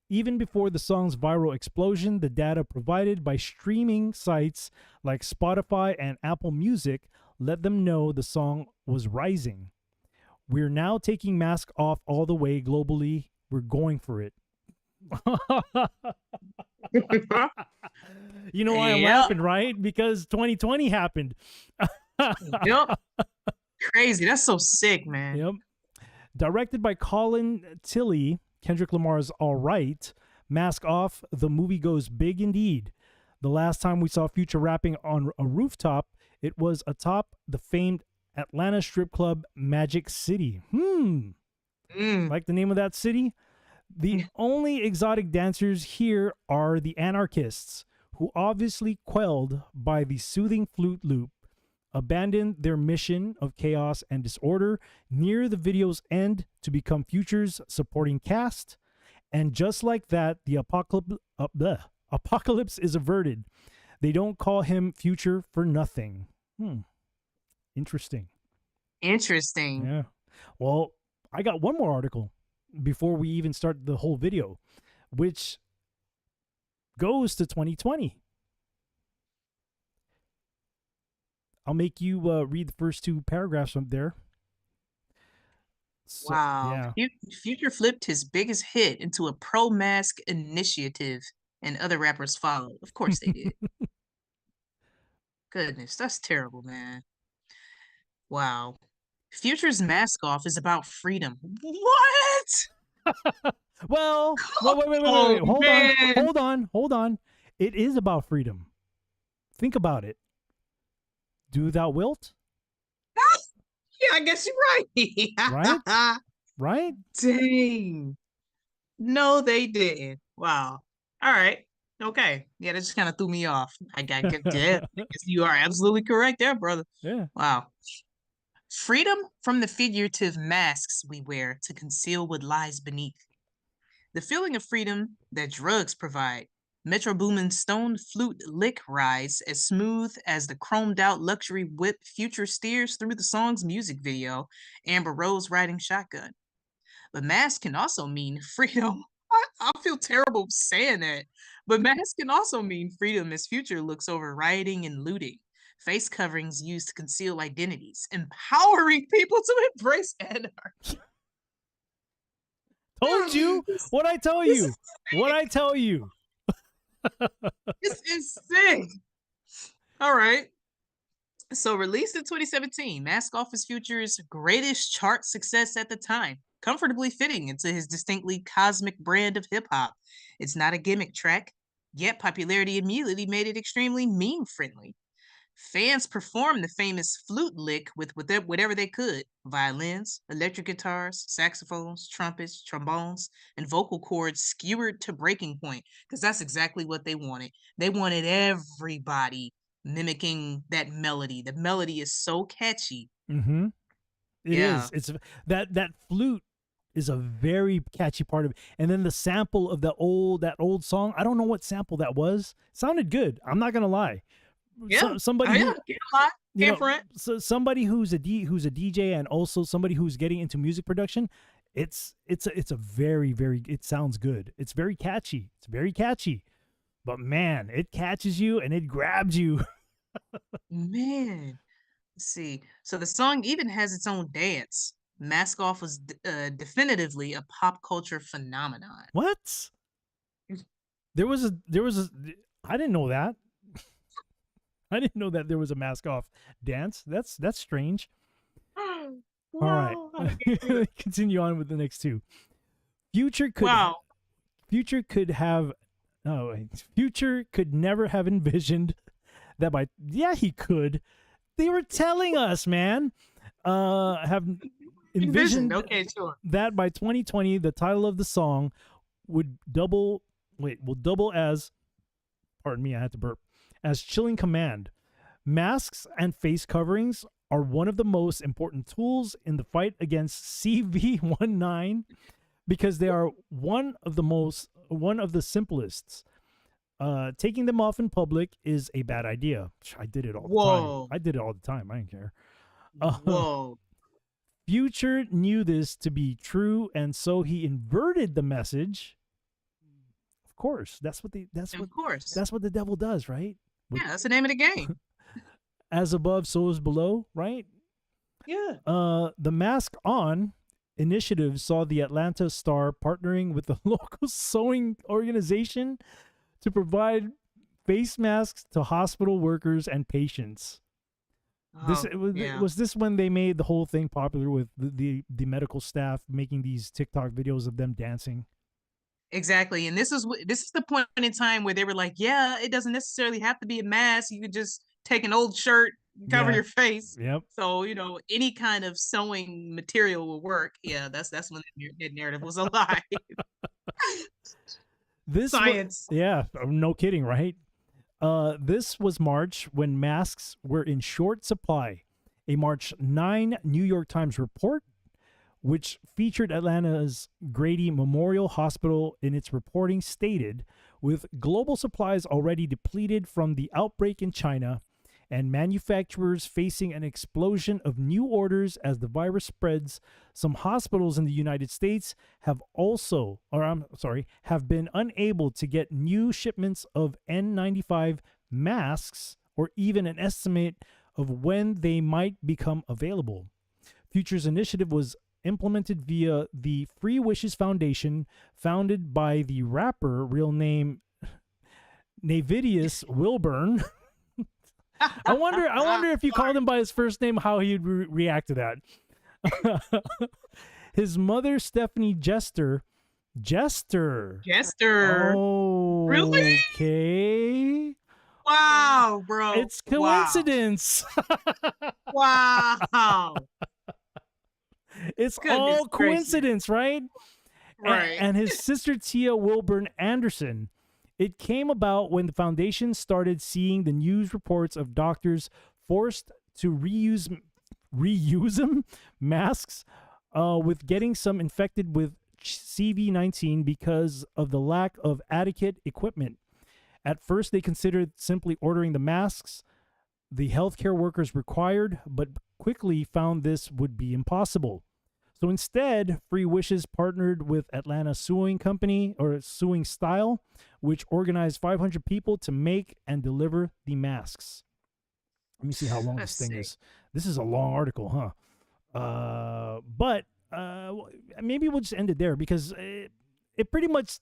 Even before the song's viral explosion, the data provided by streaming sites like Spotify and Apple Music let them know the song was rising. We're now taking Mask Off all the way globally. We're going for it. You know why I'm Yep. laughing, right? Because 2020 happened. Yep. Crazy. That's so sick, man. Yep. Directed by Colin Tilley, Kendrick Lamar's All Right, Mask Off, the movie goes big indeed. The last time we saw Future rapping on a rooftop, it was atop the famed Atlanta strip club Magic City. Like the name of that city? The only exotic dancers here are the anarchists, who, obviously quelled by the soothing flute loop, abandoned their mission of chaos and disorder near the video's end to become Future's supporting cast. And just like that, the apocalypse is averted. They don't call him Future for nothing. Interesting. Interesting. Yeah. Well, I got one more article before we even start the whole video, which goes to 2020. I'll make you read the first two paragraphs from there. So, Wow. Yeah. Future flipped his biggest hit into a pro-mask initiative, and other rappers followed. Of course they did. Goodness, that's terrible, man. Wow. Future's Mask Off is about freedom. What? Well, wait. Oh, Hold on. It is about freedom. Think about it. Do thou wilt, Yeah, I guess you're right. right? Dang. No, they didn't. Wow. All right. Okay. Yeah, that just kind of threw me off. I guess you are absolutely correct there, brother. Yeah. Wow. Freedom from the figurative masks we wear to conceal what lies beneath. The feeling of freedom that drugs provide. Metro Boomin's stone flute lick rides as smooth as the chromed out luxury whip Future steers through the song's music video, Amber Rose riding shotgun. But mask can also mean freedom. I feel terrible saying that. But mask can also mean freedom as Future looks over rioting and looting. Face coverings used to conceal identities, empowering people to embrace anarchy. Told you. What I tell you. What I tell you. This is sick. All right. So released in 2017, Mask Off is Future's greatest chart success at the time, comfortably fitting into his distinctly cosmic brand of hip hop. It's not a gimmick track, yet popularity immediately made it extremely meme friendly. Fans performed the famous flute lick with whatever they could: violins, electric guitars, saxophones, trumpets, trombones, and vocal cords skewered to breaking point, because that's exactly what they wanted. They wanted everybody mimicking that melody. The melody is so catchy. Mm-hmm. It Yeah. is. It's that flute is a very catchy part of it. And then the sample of that old song. I don't know what sample that was. Sounded good. I'm not gonna lie. Yeah. Somebody Oh, who, yeah. Can't lie. you Can't know, front. so somebody who's a DJ and also somebody who's getting into music production, it's a very it sounds good. It's very catchy. It's very catchy. But man, it catches you and it grabs you. Man. Let's see. So the song even has its own dance. Mask Off was definitively a pop culture phenomenon. What? There was a I didn't know that. I didn't know that there was a mask off dance. That's strange. All right. Continue on with the next two. Future could Wow. Future could have Future could never have envisioned that he could. They were telling us, man. Have envisioned Okay, sure. that by 2020 the title of the song will double as, pardon me, I had to burp, as Chilling Command. Masks and face coverings are one of the most important tools in the fight against CV19 because they are one of the simplest. Taking them off in public is a bad idea. I did it all the time. I did it all the time. I didn't care. Whoa. Future knew this to be true, and so he inverted the message. Of course, that's what the devil does, right? Yeah, that's the name of the game. As above, so is below, right? Yeah. The Mask On initiative saw the Atlanta Star partnering with the local sewing organization to provide face masks to hospital workers and patients. Was this when they made the whole thing popular with the medical staff making these TikTok videos of them dancing? Exactly. And this is the point in time where they were like, yeah, it doesn't necessarily have to be a mask. You could just take an old shirt, cover your face. Yep. So, any kind of sewing material will work. Yeah, that's when that narrative was alive. Science. No kidding, right? This was March when masks were in short supply. A March 9 New York Times report, which featured Atlanta's Grady Memorial Hospital in its reporting, stated, with global supplies already depleted from the outbreak in China and manufacturers facing an explosion of new orders as the virus spreads, some hospitals in the United States have been unable to get new shipments of N95 masks or even an estimate of when they might become available. Future's initiative was implemented via the Free Wishes Foundation, founded by the rapper, real name Navidius Wilburn. I wonder if you called him by his first name, how he'd react to that. His mother, Stephanie Jester. Oh, really? Okay. Wow, bro. It's coincidence. Wow. It's all coincidence, right? Right. And his sister, Tia Wilburn Anderson. It came about when the foundation started seeing the news reports of doctors forced to reuse masks with getting some infected with CV19 because of the lack of adequate equipment. At first, they considered simply ordering the masks the healthcare workers required, but quickly found this would be impossible. So instead, Free Wishes partnered with Atlanta Sewing Company, or Sewing Style, which organized 500 people to make and deliver the masks. Let me see how long this thing is. This is a long article, huh? But maybe we'll just end it there because it pretty much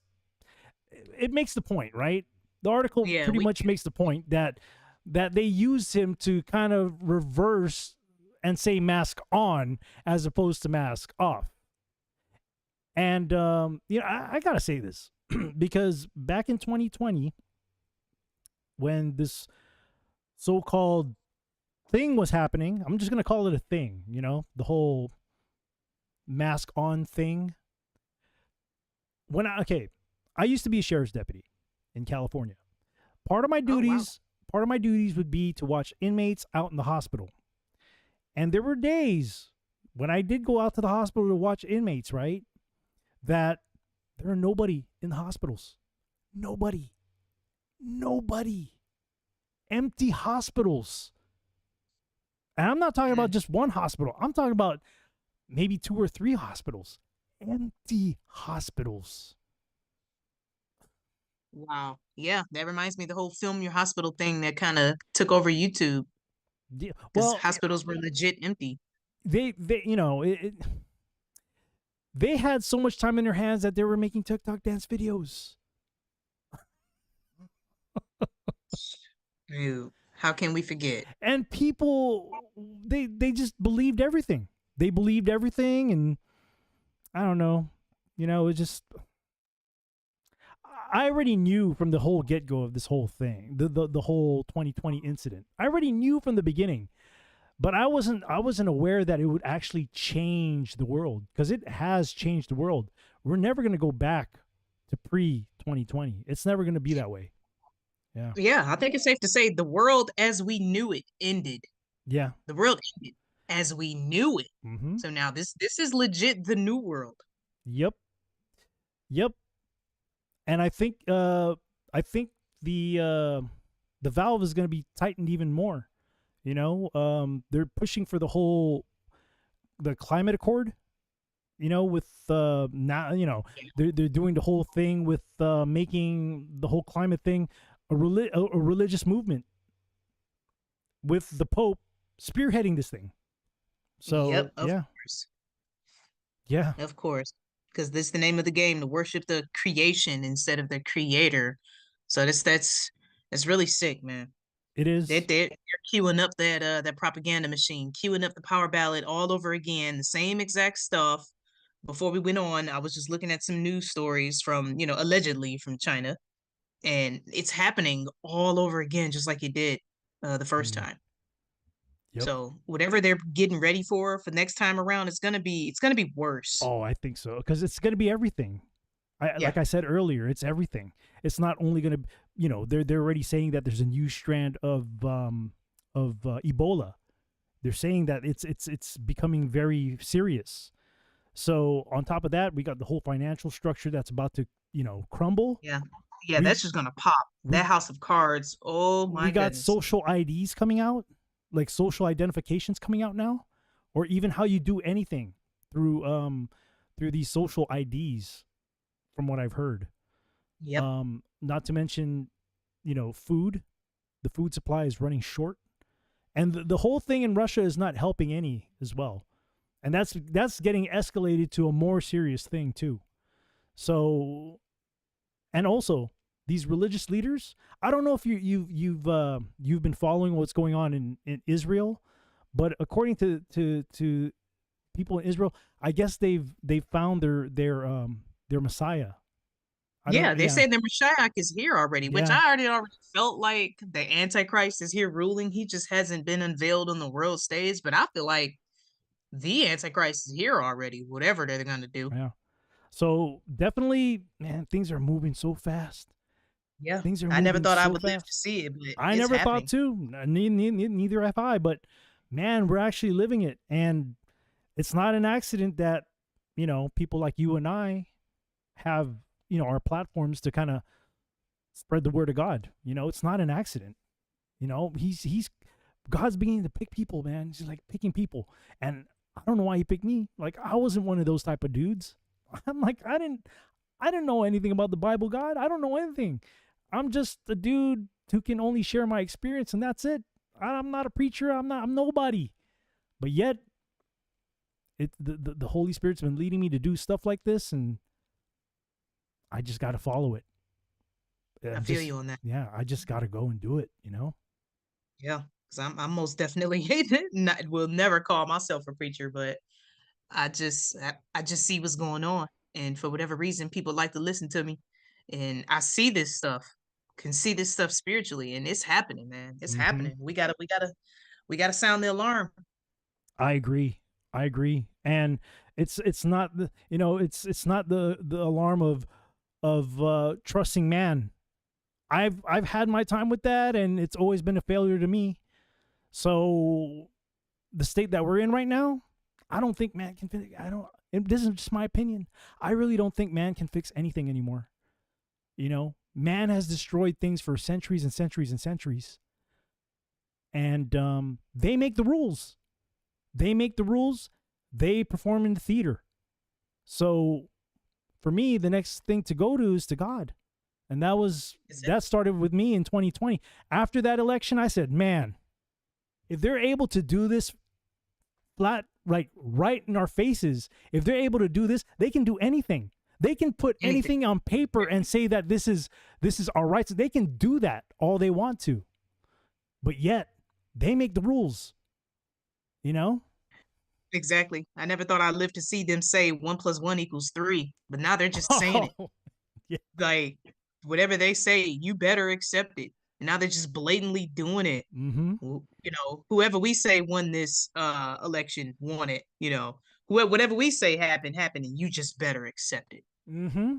it makes the point, right? The article pretty much makes the point that that they used him to kind of reverse and say mask on as opposed to mask off. And I gotta say this because back in 2020, when this so-called thing was happening, I'm just gonna call it a thing, the whole mask on thing. I used to be a sheriff's deputy in California. Part of my duties would be to watch inmates out in the hospital. And there were days when I did go out to the hospital to watch inmates, right? That there are nobody in the hospitals. Nobody. Empty hospitals. And I'm not talking about just one hospital. I'm talking about maybe 2 or 3 hospitals. Empty hospitals. Wow. Yeah, that reminds me of the whole film your hospital thing that kind of took over YouTube. Yeah, Because well, hospitals were legit empty. they they had so much time in their hands that they were making TikTok dance videos. Dude, how can we forget? And people, they just believed everything. They believed everything, and I don't know. It just, I already knew from the whole get-go of this whole thing, the whole 2020 incident. I already knew from the beginning, but I wasn't aware that it would actually change the world, because it has changed the world. We're never going to go back to pre-2020. It's never going to be that way. Yeah. Yeah, I think it's safe to say the world as we knew it ended. Yeah. The world ended as we knew it. Mm-hmm. So now this is legit the new world. Yep. And I think the valve is going to be tightened even more. They're pushing for the climate accord. With now, they're doing the whole thing with making the whole climate thing a religious movement, with the Pope spearheading this thing. So Yep, of course. Yeah. Of course. Because this is the name of the game, to worship the creation instead of the creator. So that's really sick, man. It is. They're queuing up that propaganda machine, queuing up the power ballad all over again, the same exact stuff. Before we went on, I was just looking at some news stories from, allegedly from China, and it's happening all over again, just like it did the first time. Yep. So whatever they're getting ready for next time around, it's gonna be worse. Oh, I think so, because it's going to be everything. Like I said earlier, it's everything. It's not only going to, they're already saying that there's a new strand of Ebola. They're saying that it's becoming very serious. So on top of that, we got the whole financial structure that's about to, crumble. Yeah, that's just gonna pop. That house of cards. Oh my! We got goodness. social IDs coming out, like social identifications coming out now, or even how you do anything through these social IDs, from what I've heard. Yep. Not to mention, food. The food supply is running short, and the whole thing in Russia is not helping any as well, and that's getting escalated to a more serious thing too. So, and also these religious leaders. I don't know if you've been following what's going on in Israel, but according to people in Israel, I guess they've found their Messiah. They say the Messiah is here already, which I already felt like the Antichrist is here ruling. He just hasn't been unveiled on the world stage, but I feel like the Antichrist is here already, whatever they're going to do. Yeah. So definitely, man, things are moving so fast. Yeah. Things are I never moving thought I so would live fast. to see it, but I it's never happening. thought too. Neither have I, but man, we're actually living it. And it's not an accident that, people like you and I have, our platforms to kind of spread the word of God. It's not an accident. God's beginning to pick people, man. He's like picking people. And I don't know why he picked me. Like, I wasn't one of those type of dudes. I'm like, I didn't know anything about the Bible, God. I don't know anything. I'm just a dude who can only share my experience, and that's it. I'm not a preacher. I'm nobody. But yet, the Holy Spirit's been leading me to do stuff like this, and I just got to follow it. I feel you on that. Yeah, I just got to go and do it, Yeah, because I'm most definitely not will never call myself a preacher, but I just see what's going on, and for whatever reason, people like to listen to me, and I see this stuff, can see this stuff spiritually, and it's happening, man. It's Mm-hmm. happening. We gotta sound the alarm. I agree. I agree. And it's not the, it's not the alarm of trusting man. I've had my time with that, and it's always been a failure to me. So the state that we're in right now, I don't think man can fix. I don't. This is just my opinion. I really don't think man can fix anything anymore. Man has destroyed things for centuries and centuries and centuries, and they make the rules. They make the rules. They perform in the theater. So for me, the next thing to go to is to God. And that started with me in 2020. After that election, I said, man, if they're able to do this flat, like right in our faces, if they're able to do this, they can do anything. They can put anything on paper and say that this is our rights. They can do that all they want to. But yet, they make the rules. Exactly. I never thought I'd live to see them say 1 + 1 = 3, but now they're just saying it. Yeah. Like, whatever they say, you better accept it. And now they're just blatantly doing it. Mm-hmm. Whoever we say won this election won it. Whatever we say happened, and you just better accept it. Mm-hmm.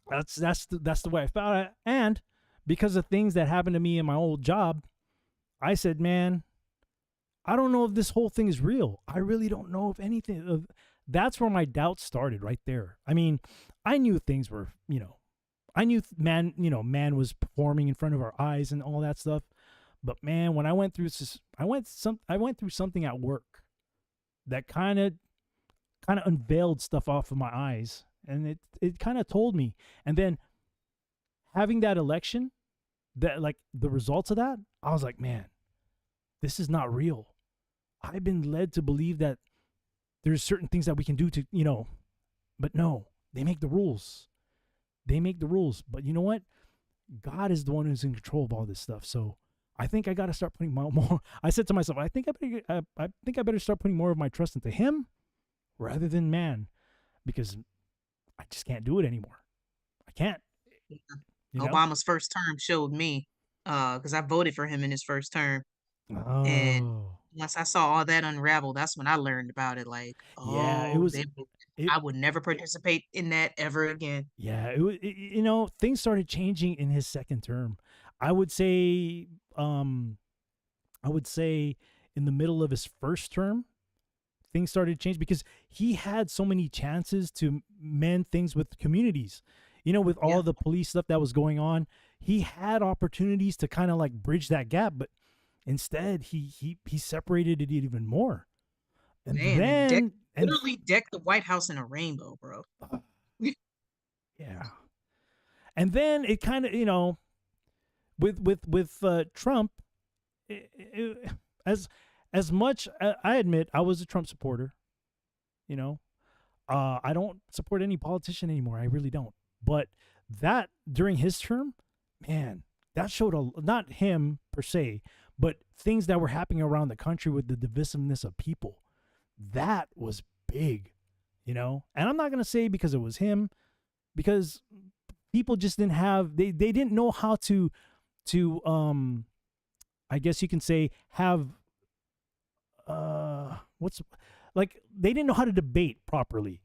That's the way I felt it. And because of things that happened to me in my old job, I said, man, I don't know if this whole thing is real. I really don't know if anything. That's where my doubts started right there. I mean, I knew things were, I knew man was performing in front of our eyes and all that stuff. But man, when I went through something at work that kind of unveiled stuff off of my eyes, and it kind of told me. And then having that election, that like the results of that, I was like, man, this is not real. I've been led to believe that there's certain things that we can do to, but no, they make the rules. They make the rules. But you know what? God is the one who's in control of all this stuff. So I think I got to start putting more. I said to myself, I think I better start putting more of my trust into Him rather than man, because I just can't do it anymore. I can't. Obama's first term showed me, because I voted for him in his first term. And Oh, once I saw all that unravel, that's when I learned about it. Like, yeah. I would never participate in that ever again. Yeah, things started changing in his second term. I would say, in the middle of his first term, things started to change because he had so many chances to mend things with communities. With all Yeah. the police stuff that was going on, he had opportunities to kind of like bridge that gap, but instead he separated it even more. And Man, then literally decked the White House in a rainbow, bro. yeah. And then it kind of, with Trump, as much I admit I was a Trump supporter, I don't support any politician anymore. I really don't. But that during his term, man, that showed not him per se, but things that were happening around the country with the divisiveness of people. That was big, And I'm not gonna say because it was him, because people just didn't have they didn't know how to I guess you can say have what's like they didn't know how to debate properly,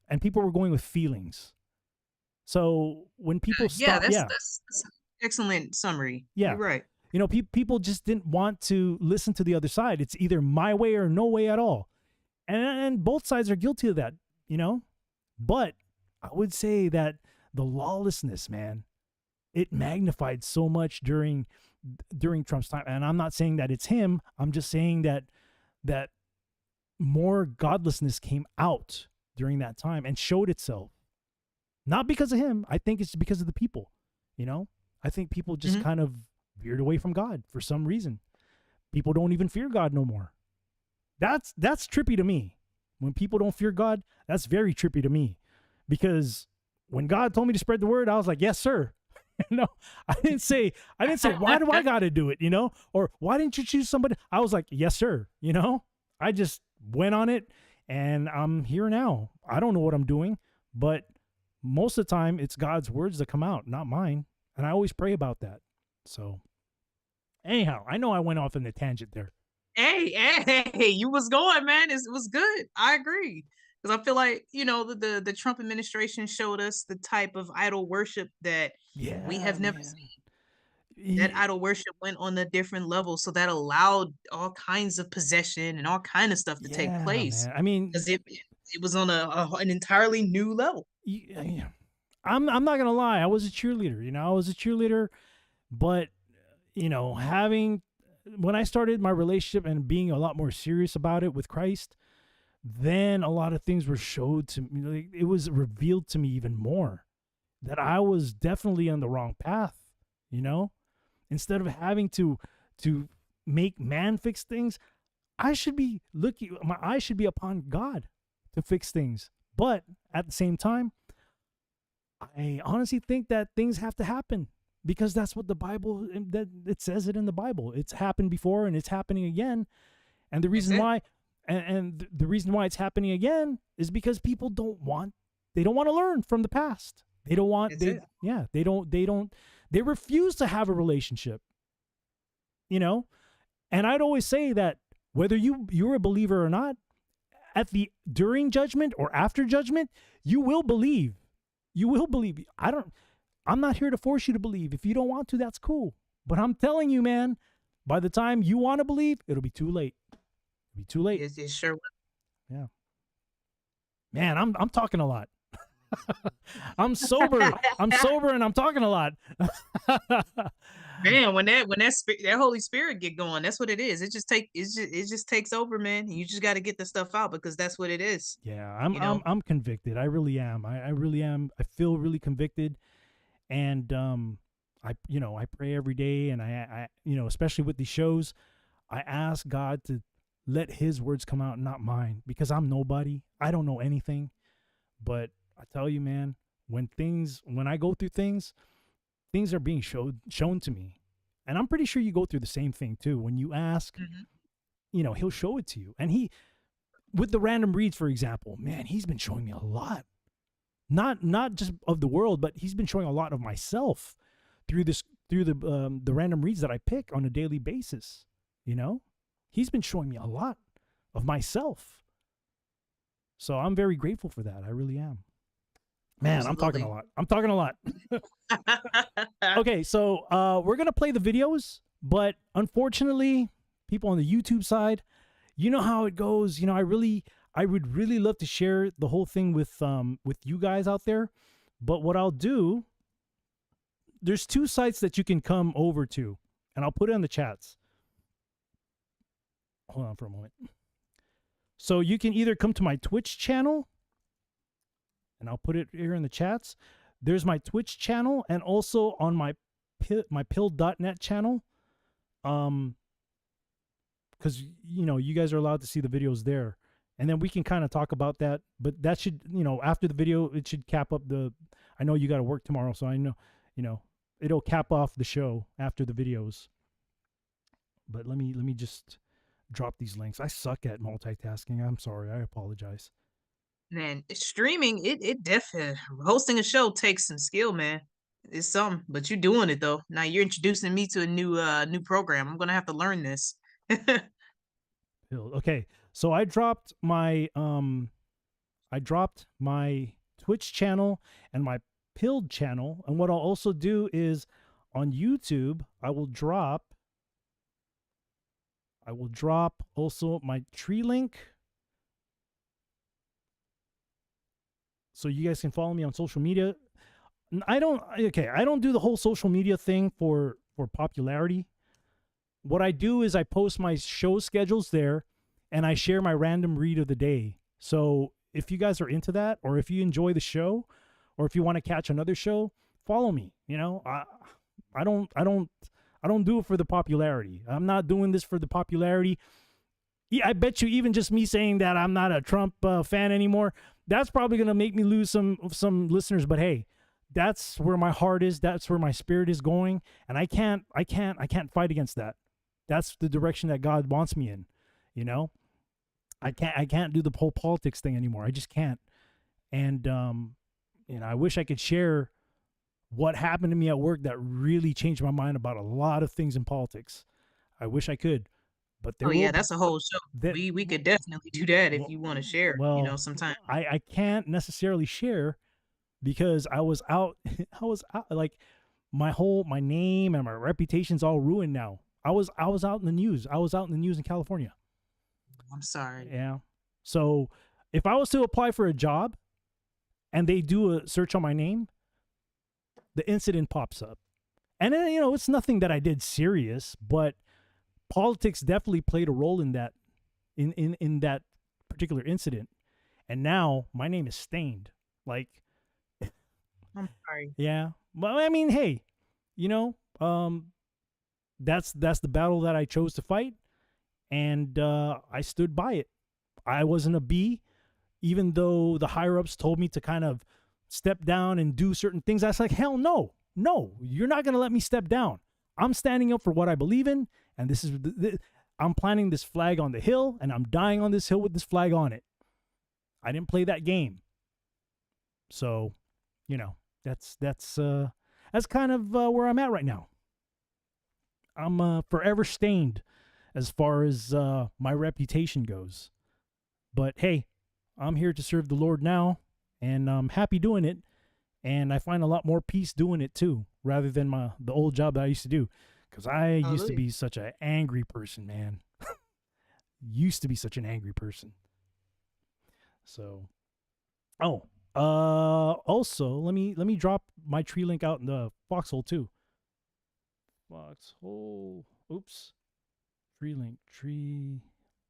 and people were going with feelings. So when people stop, that's an excellent summary. Yeah. You're right. People just didn't want to listen to the other side. It's either my way or no way at all, and both sides are guilty of that. But I would say that the lawlessness, man, it magnified so much during Trump's time. And I'm not saying that it's him. I'm just saying that more godlessness came out during that time and showed itself. Not because of him. I think it's because of the people. I think people just kind of veered away from God for some reason. People don't even fear God no more. That's trippy to me. When people don't fear God, that's very trippy to me. Because when God told me to spread the word, I was like, yes, sir. No, I didn't say, why do I got to do it, or why didn't you choose somebody? I was like, yes, sir. I just went on it and I'm here now. I don't know what I'm doing, but most of the time it's God's words that come out, not mine. And I always pray about that. So anyhow, I know I went off in the tangent there. Hey, you was going, man. It was good. I agree. Because I feel like, the Trump administration showed us the type of idol worship that we have never seen. That idol worship went on a different level. So that allowed all kinds of possession and all kind of stuff to take place. Man. I mean, because it was on an entirely new level. I'm not going to lie. I was a cheerleader, I was a cheerleader, but, when I started my relationship and being a lot more serious about it with Christ, then a lot of things were showed to me. Like, it was revealed to me even more that I was definitely on the wrong path, instead of having to make man fix things. My eyes should be upon God to fix things. But at the same time, I honestly think that things have to happen, because that's what the Bible, that it says it in the Bible. It's happened before and it's happening again. And the reason why, and the reason why it's happening again is because people don't want to learn from the past. They don't want, they refuse to have a relationship, and I'd always say that whether you're a believer or not, during judgment or after judgment, you will believe. You will believe. I'm not here to force you to believe. If you don't want to, that's cool. But I'm telling you, man, by the time you want to believe, it'll be too late. It'll be too late. It sure will. Yeah. Man, I'm talking a lot. I'm sober. I'm sober and I'm talking a lot. Man, when that Holy Spirit get going, that's what it is. It just takes over, man. You just got to get the stuff out, because that's what it is. Yeah, I'm convicted. I really am. I really am. I feel really convicted, and I pray every day, and I especially with these shows, I ask God to let His words come out, not mine, because I'm nobody. I don't know anything, but I tell you, man, when I go through things are being shown to me. And I'm pretty sure you go through the same thing too. When you ask, He'll show it to you. And with the random reads, for example, man, He's been showing me a lot. Not just of the world, but He's been showing a lot of myself through the random reads that I pick on a daily basis. He's been showing me a lot of myself. So I'm very grateful for that. I really am. Man, Absolutely. I'm talking a lot. Okay, so we're going to play the videos, but unfortunately, people on the YouTube side, you know how it goes. I would really love to share the whole thing with you guys out there. But what I'll do, there's 2 sites that you can come over to, and I'll put it in the chats. Hold on for a moment. So you can either come to my Twitch channel, and I'll put it here in the chats. There's my Twitch channel, and also on my pill.net channel. Because, you guys are allowed to see the videos there. And then we can kind of talk about that. But that should, after the video, it should cap up I know you got to work tomorrow, so I know, it'll cap off the show after the videos. But let me just drop these links. I suck at multitasking. I'm sorry. I apologize. Man, streaming, it definitely, hosting a show takes some skill, man. It's something, but you're doing it though. Now you're introducing me to a new program. I'm gonna have to learn this. Okay, so I dropped my Twitch channel and my Pilled channel, and what I'll also do is on YouTube I will drop also my tree link, so you guys can follow me on social media. I don't do the whole social media thing for popularity. What I do is I post my show schedules there, and I share my random read of the day. So if you guys are into that, or if you enjoy the show, or if you want to catch another show, follow me. I don't do it for the popularity. I'm not doing this for the popularity. Yeah, I bet you even just me saying that I'm not a Trump fan anymore, that's probably going to make me lose some listeners. But hey, that's where my heart is, that's where my spirit is going, and I can't fight against that. That's the direction that God wants me in, you know? I can't do the whole politics thing anymore. I just can't. And I wish I could share what happened to me at work that really changed my mind about a lot of things in politics. I wish I could, but Oh there yeah, will that's a whole show. that We could definitely do that if well, you want to share, sometime. I can't necessarily share because I was out I was out, like my name and my reputation's all ruined now. I was out in the news. I was out in the news in California. I'm sorry. Yeah. So if I was to apply for a job and they do a search on my name, the incident pops up. And then, it's nothing that I did serious, but politics definitely played a role in that in that particular incident. And now my name is stained. Like, I'm sorry. yeah. Well, I mean, hey, that's the battle that I chose to fight, and I stood by it. I wasn't a B, even though the higher ups told me to kind of step down and do certain things. I was like, hell no, you're not gonna let me step down. I'm standing up for what I believe in, and this is I'm planting this flag on the hill, and I'm dying on this hill with this flag on it. I didn't play that game, so that's kind of where I'm at right now. I'm forever stained as far as my reputation goes. But hey, I'm here to serve the Lord now, and I'm happy doing it. And I find a lot more peace doing it too, rather than the old job that I used to do. Because I used to be such an angry person, man. Used to be such an angry person. So, also let me drop my tree link out in the foxhole too. Foxhole. Oops. Tree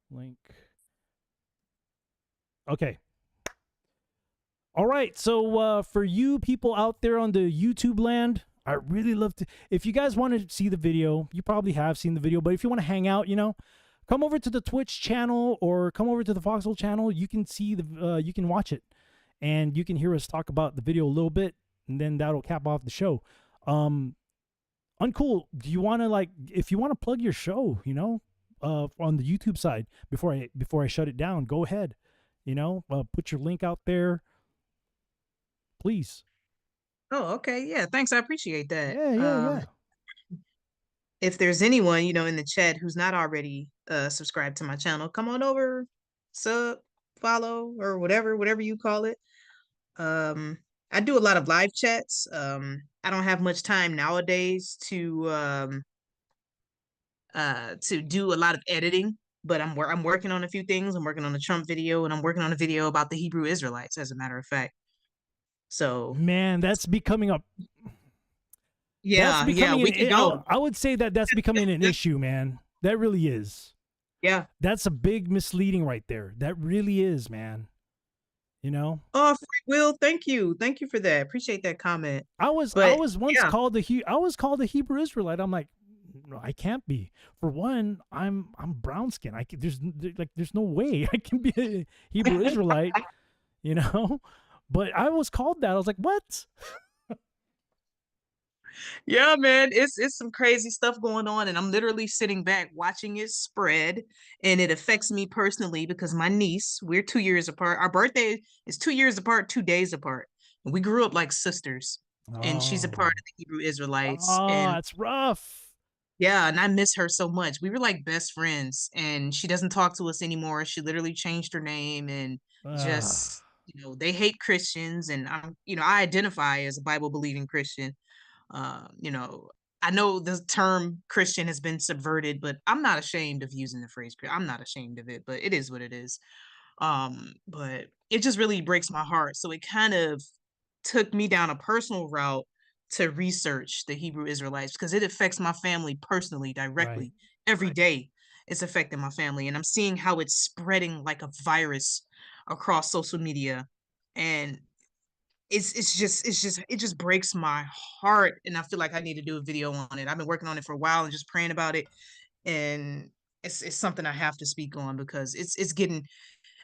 link. Okay. All right. So for you people out there on the YouTube land, I really love to. If you guys want to see the video, you probably have seen the video. But if you want to hang out, come over to the Twitch channel or come over to the Foxhole channel. You can see you can watch it, and you can hear us talk about the video a little bit, and then that'll cap off the show. Uncool, do you want to if you want to plug your show, on the YouTube side before I shut it down, go ahead, put your link out there, please. Oh, okay. Yeah, thanks. I appreciate that. Yeah. If there's anyone, in the chat who's not already subscribed to my channel, come on over, sub, follow, or whatever you call it. I do a lot of live chats. I don't have much time nowadays to do a lot of editing, but I'm working on a few things. I'm working on a Trump video, and I'm working on a video about the Hebrew Israelites, as a matter of fact. So, man, that's becoming a yeah, we can go. I would say that's becoming an issue, man. That really is. Yeah, that's a big misleading right there. That really is, man. Oh, free will. Thank you for that. Appreciate that comment. I was once called a Hebrew Israelite. I'm like, no, I can't be. For one, I'm brown skin. There's no way I can be a Hebrew Israelite, But I was called that. I was like, what? Yeah, man, it's some crazy stuff going on, and I'm literally sitting back watching it spread, and it affects me personally because my niece, we're 2 years apart. Our birthday is 2 years apart, 2 days apart. And we grew up like sisters, and she's a part of the Hebrew Israelites. And that's rough. Yeah, and I miss her so much. We were like best friends, and she doesn't talk to us anymore. She literally changed her name, and just they hate Christians, and I identify as a Bible believing Christian. I know the term Christian has been subverted, but I'm not ashamed of using the phrase. I'm not ashamed of it, but it is what it is. But it just really breaks my heart. So it kind of took me down a personal route to research the Hebrew Israelites because it affects my family personally, directly. Every day it's affecting my family, and I'm seeing how it's spreading like a virus across social media, and it just breaks my heart, and I feel like I need to do a video on it. I've been working on it for a while and just praying about it, and it's something I have to speak on because it's getting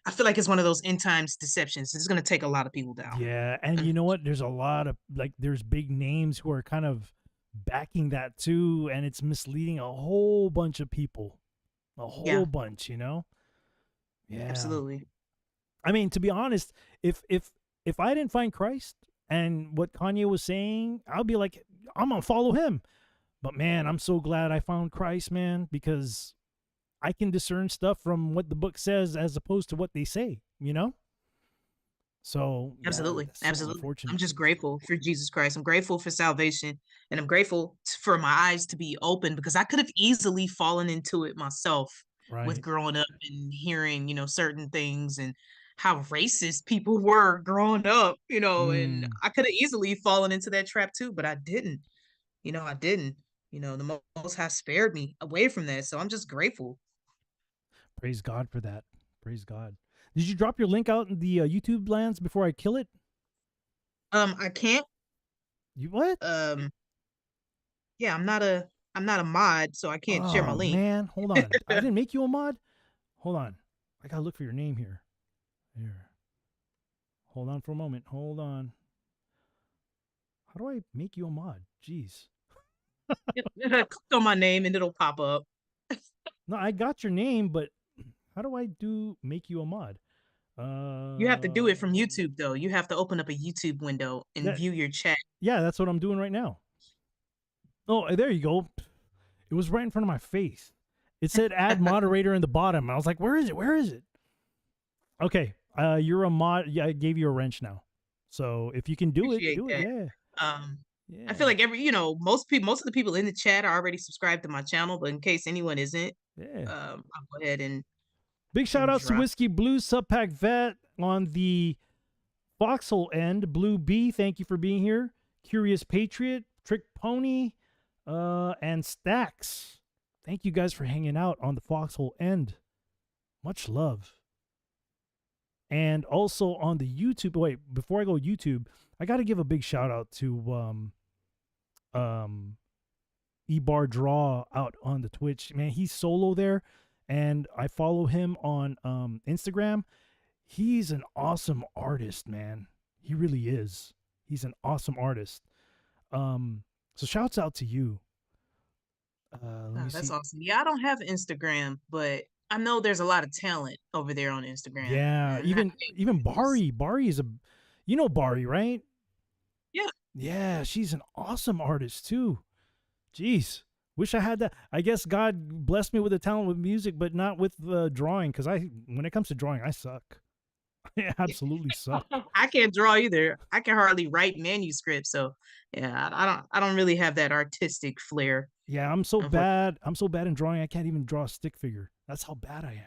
I feel like it's one of those end times deceptions. It's going to take a lot of people down. Yeah, and you know what? There's a lot of there's big names who are kind of backing that too, and it's misleading a whole bunch of people, a whole bunch. Yeah. Absolutely. I mean, to be honest, if I didn't find Christ and what Kanye was saying, I'll be like, I'm gonna follow him. But man, I'm so glad I found Christ, man, because I can discern stuff from what the book says as opposed to what they say. So Absolutely. that's so Absolutely. unfortunate. I'm just grateful for Jesus Christ. I'm grateful for salvation, and I'm grateful for my eyes to be open, because I could have easily fallen into it myself with Right. growing up and hearing, certain things, and how racist people were growing up, and I could have easily fallen into that trap too, but I didn't. I didn't. The Most High spared me away from that. So I'm just grateful. Praise God for that. Praise God. Did you drop your link out in the YouTube lands before I kill it? I can't. You what? Yeah, I'm not a mod, so I can't share my Oh link. man, hold on. I didn't make you a mod. Hold on. I gotta look for your name here. Here. Hold on for a moment. Hold on. How do I make you a mod? Jeez. Click on my name and it'll pop up. No, I got your name, but how do I make you a mod? You have to do it from YouTube though. You have to open up a YouTube window and view your chat. Yeah, that's what I'm doing right now. Oh, there you go. It was right in front of my face. It said add moderator in the bottom. I was like, where is it? Where is it? Okay. You're a mod. Yeah, I gave you a wrench now. So if you can do it, do it. Yeah. I feel like most of the people in the chat are already subscribed to my channel, but in case anyone isn't, I'll go ahead and big shout outs to Whiskey Blue Subpack Vet on the Foxhole end. Blue B, thank you for being here. Curious Patriot, Trick Pony, and Stacks. Thank you guys for hanging out on the Foxhole end. Much love. And also on the YouTube. Wait, before I go YouTube, I got to give a big shout out to E-Bar Draw out on the Twitch. Man, he's solo there, and I follow him on Instagram. He's an awesome artist, man. He really is. He's an awesome artist. So shouts out to you. That's awesome. Yeah, I don't have Instagram, but I know there's a lot of talent over there on Instagram. Yeah, even Bari. Bari is Bari, right? Yeah. Yeah, she's an awesome artist too. Jeez. Wish I had that. I guess God blessed me with a talent with music, but not with drawing, because when it comes to drawing, I suck. I absolutely suck. I can't draw either. I can hardly write manuscripts, so yeah, I don't really have that artistic flair. Yeah, I'm so bad. I'm so bad in drawing. I can't even draw a stick figure. That's how bad I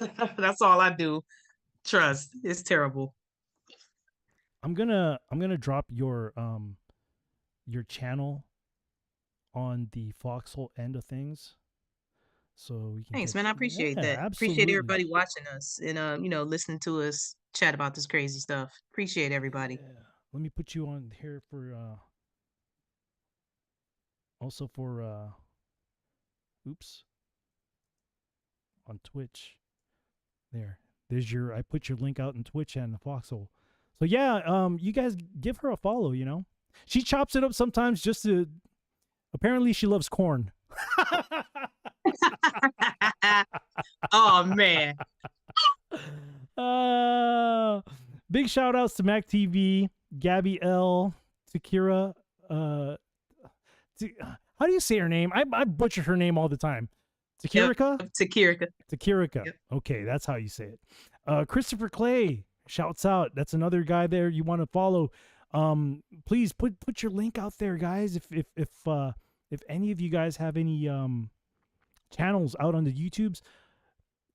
am. That's all I do. Trust. It's terrible. I'm gonna drop your channel on the Foxhole end of things, so we can. Thanks, man. I appreciate that. Absolutely. Appreciate everybody watching us and listening to us chat about this crazy stuff. Appreciate everybody. Yeah. Let me put you on here for also for on Twitch. There's I put your link out in Twitch and the Foxhole. So yeah, you guys give her a follow, She chops it up sometimes just to, apparently she loves corn. Oh man. Big shout outs to Mac TV, Gabby L, Takira, how do you say her name? I butcher her name all the time. Takirika? Yep. Takirika. Yep. Okay, that's how you say it. Christopher Clay shouts out. That's another guy there you want to follow. Please put your link out there, guys. If any of you guys have any channels out on the YouTubes,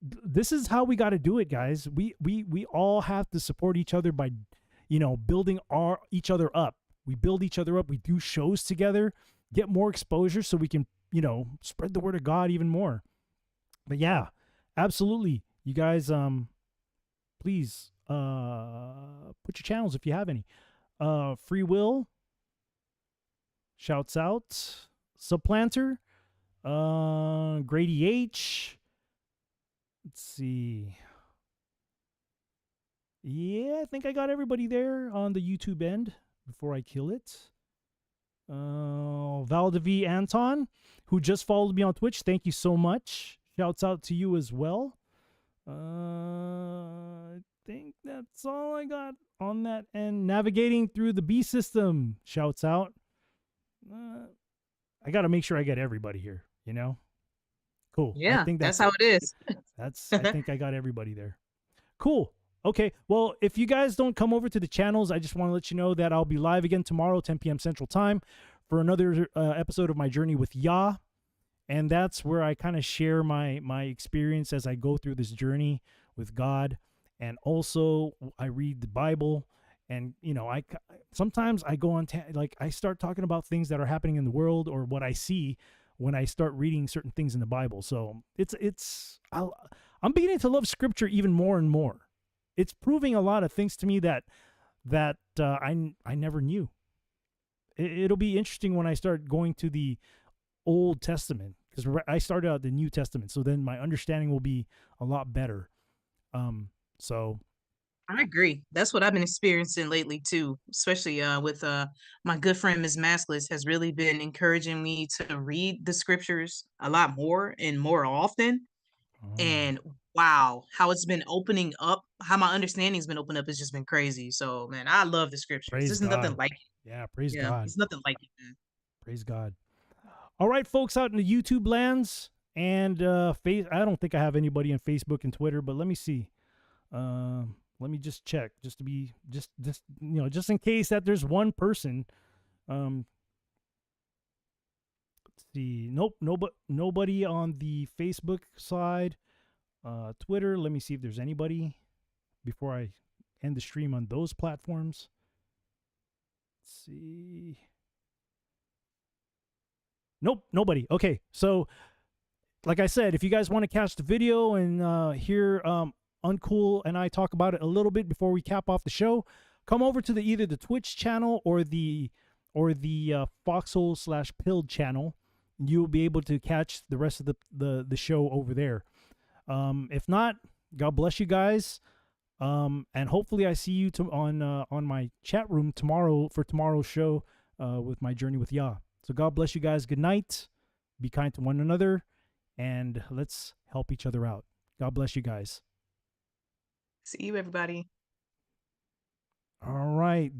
this is how we got to do it, guys. We all have to support each other by, building each other up. We build each other up. We do shows together, get more exposure so we can, spread the word of God even more. But yeah, absolutely. You guys, please, put your channels if you have any. Free Will shouts out. Supplanter, Grady H, Let's see. Yeah, I think I got everybody there on the YouTube end before I kill it. Valdevi Anton, who just followed me on Twitch. Thank you so much. Shouts out to you as well. I think that's all I got on that end. Navigating through the B system. Shouts out. I got to make sure I get everybody here, you know? Cool. I Yeah, think that's that's how it is. I think I got everybody there. Cool. Okay. Well, if you guys don't come over to the channels, I just want to let you know that I'll be live again tomorrow, 10 p.m. Central Time, for another episode of my journey with Yah. And that's where I kind of share my experience as I go through this journey with God. And also I read the Bible, and, you know, sometimes I go on, like I start talking about things that are happening in the world or what I see when I start reading certain things in the Bible. So I'm beginning to love scripture even more and more. It's proving a lot of things to me that I never knew. It'll be interesting when I start going to the Old Testament, because I started out the New Testament, so then my understanding will be a lot better. So I agree. That's what I've been experiencing lately too, especially with my good friend Ms. Maskless has really been encouraging me to read the scriptures a lot more and more often. And wow, how it's been opening up, how my understanding's been opened up has just been crazy. So man, I love the scriptures. praise There's nothing God. like it. Yeah, praise Yeah, God. there's nothing like it, man. Praise God. All right, folks out in the YouTube lands and I don't think I have anybody on Facebook and Twitter, but let me see. Let me just check, just to be just you know, just in case that there's one person. Let's see. Nope, nobody on the Facebook side. Twitter, let me see if there's anybody before I end the stream on those platforms. Let's see. Nope, nobody. Okay, so like I said, if you guys want to catch the video and hear Uncool and I talk about it a little bit before we cap off the show, come over to either the Twitch channel or the Foxhole/Pilled channel. You'll be able to catch the rest of the show over there. If not, God bless you guys. And hopefully I see you on my chat room tomorrow for tomorrow's show with my journey with Yah. So God bless you guys. Good night. Be kind to one another, and let's help each other out. God bless you guys. See you, everybody. All right.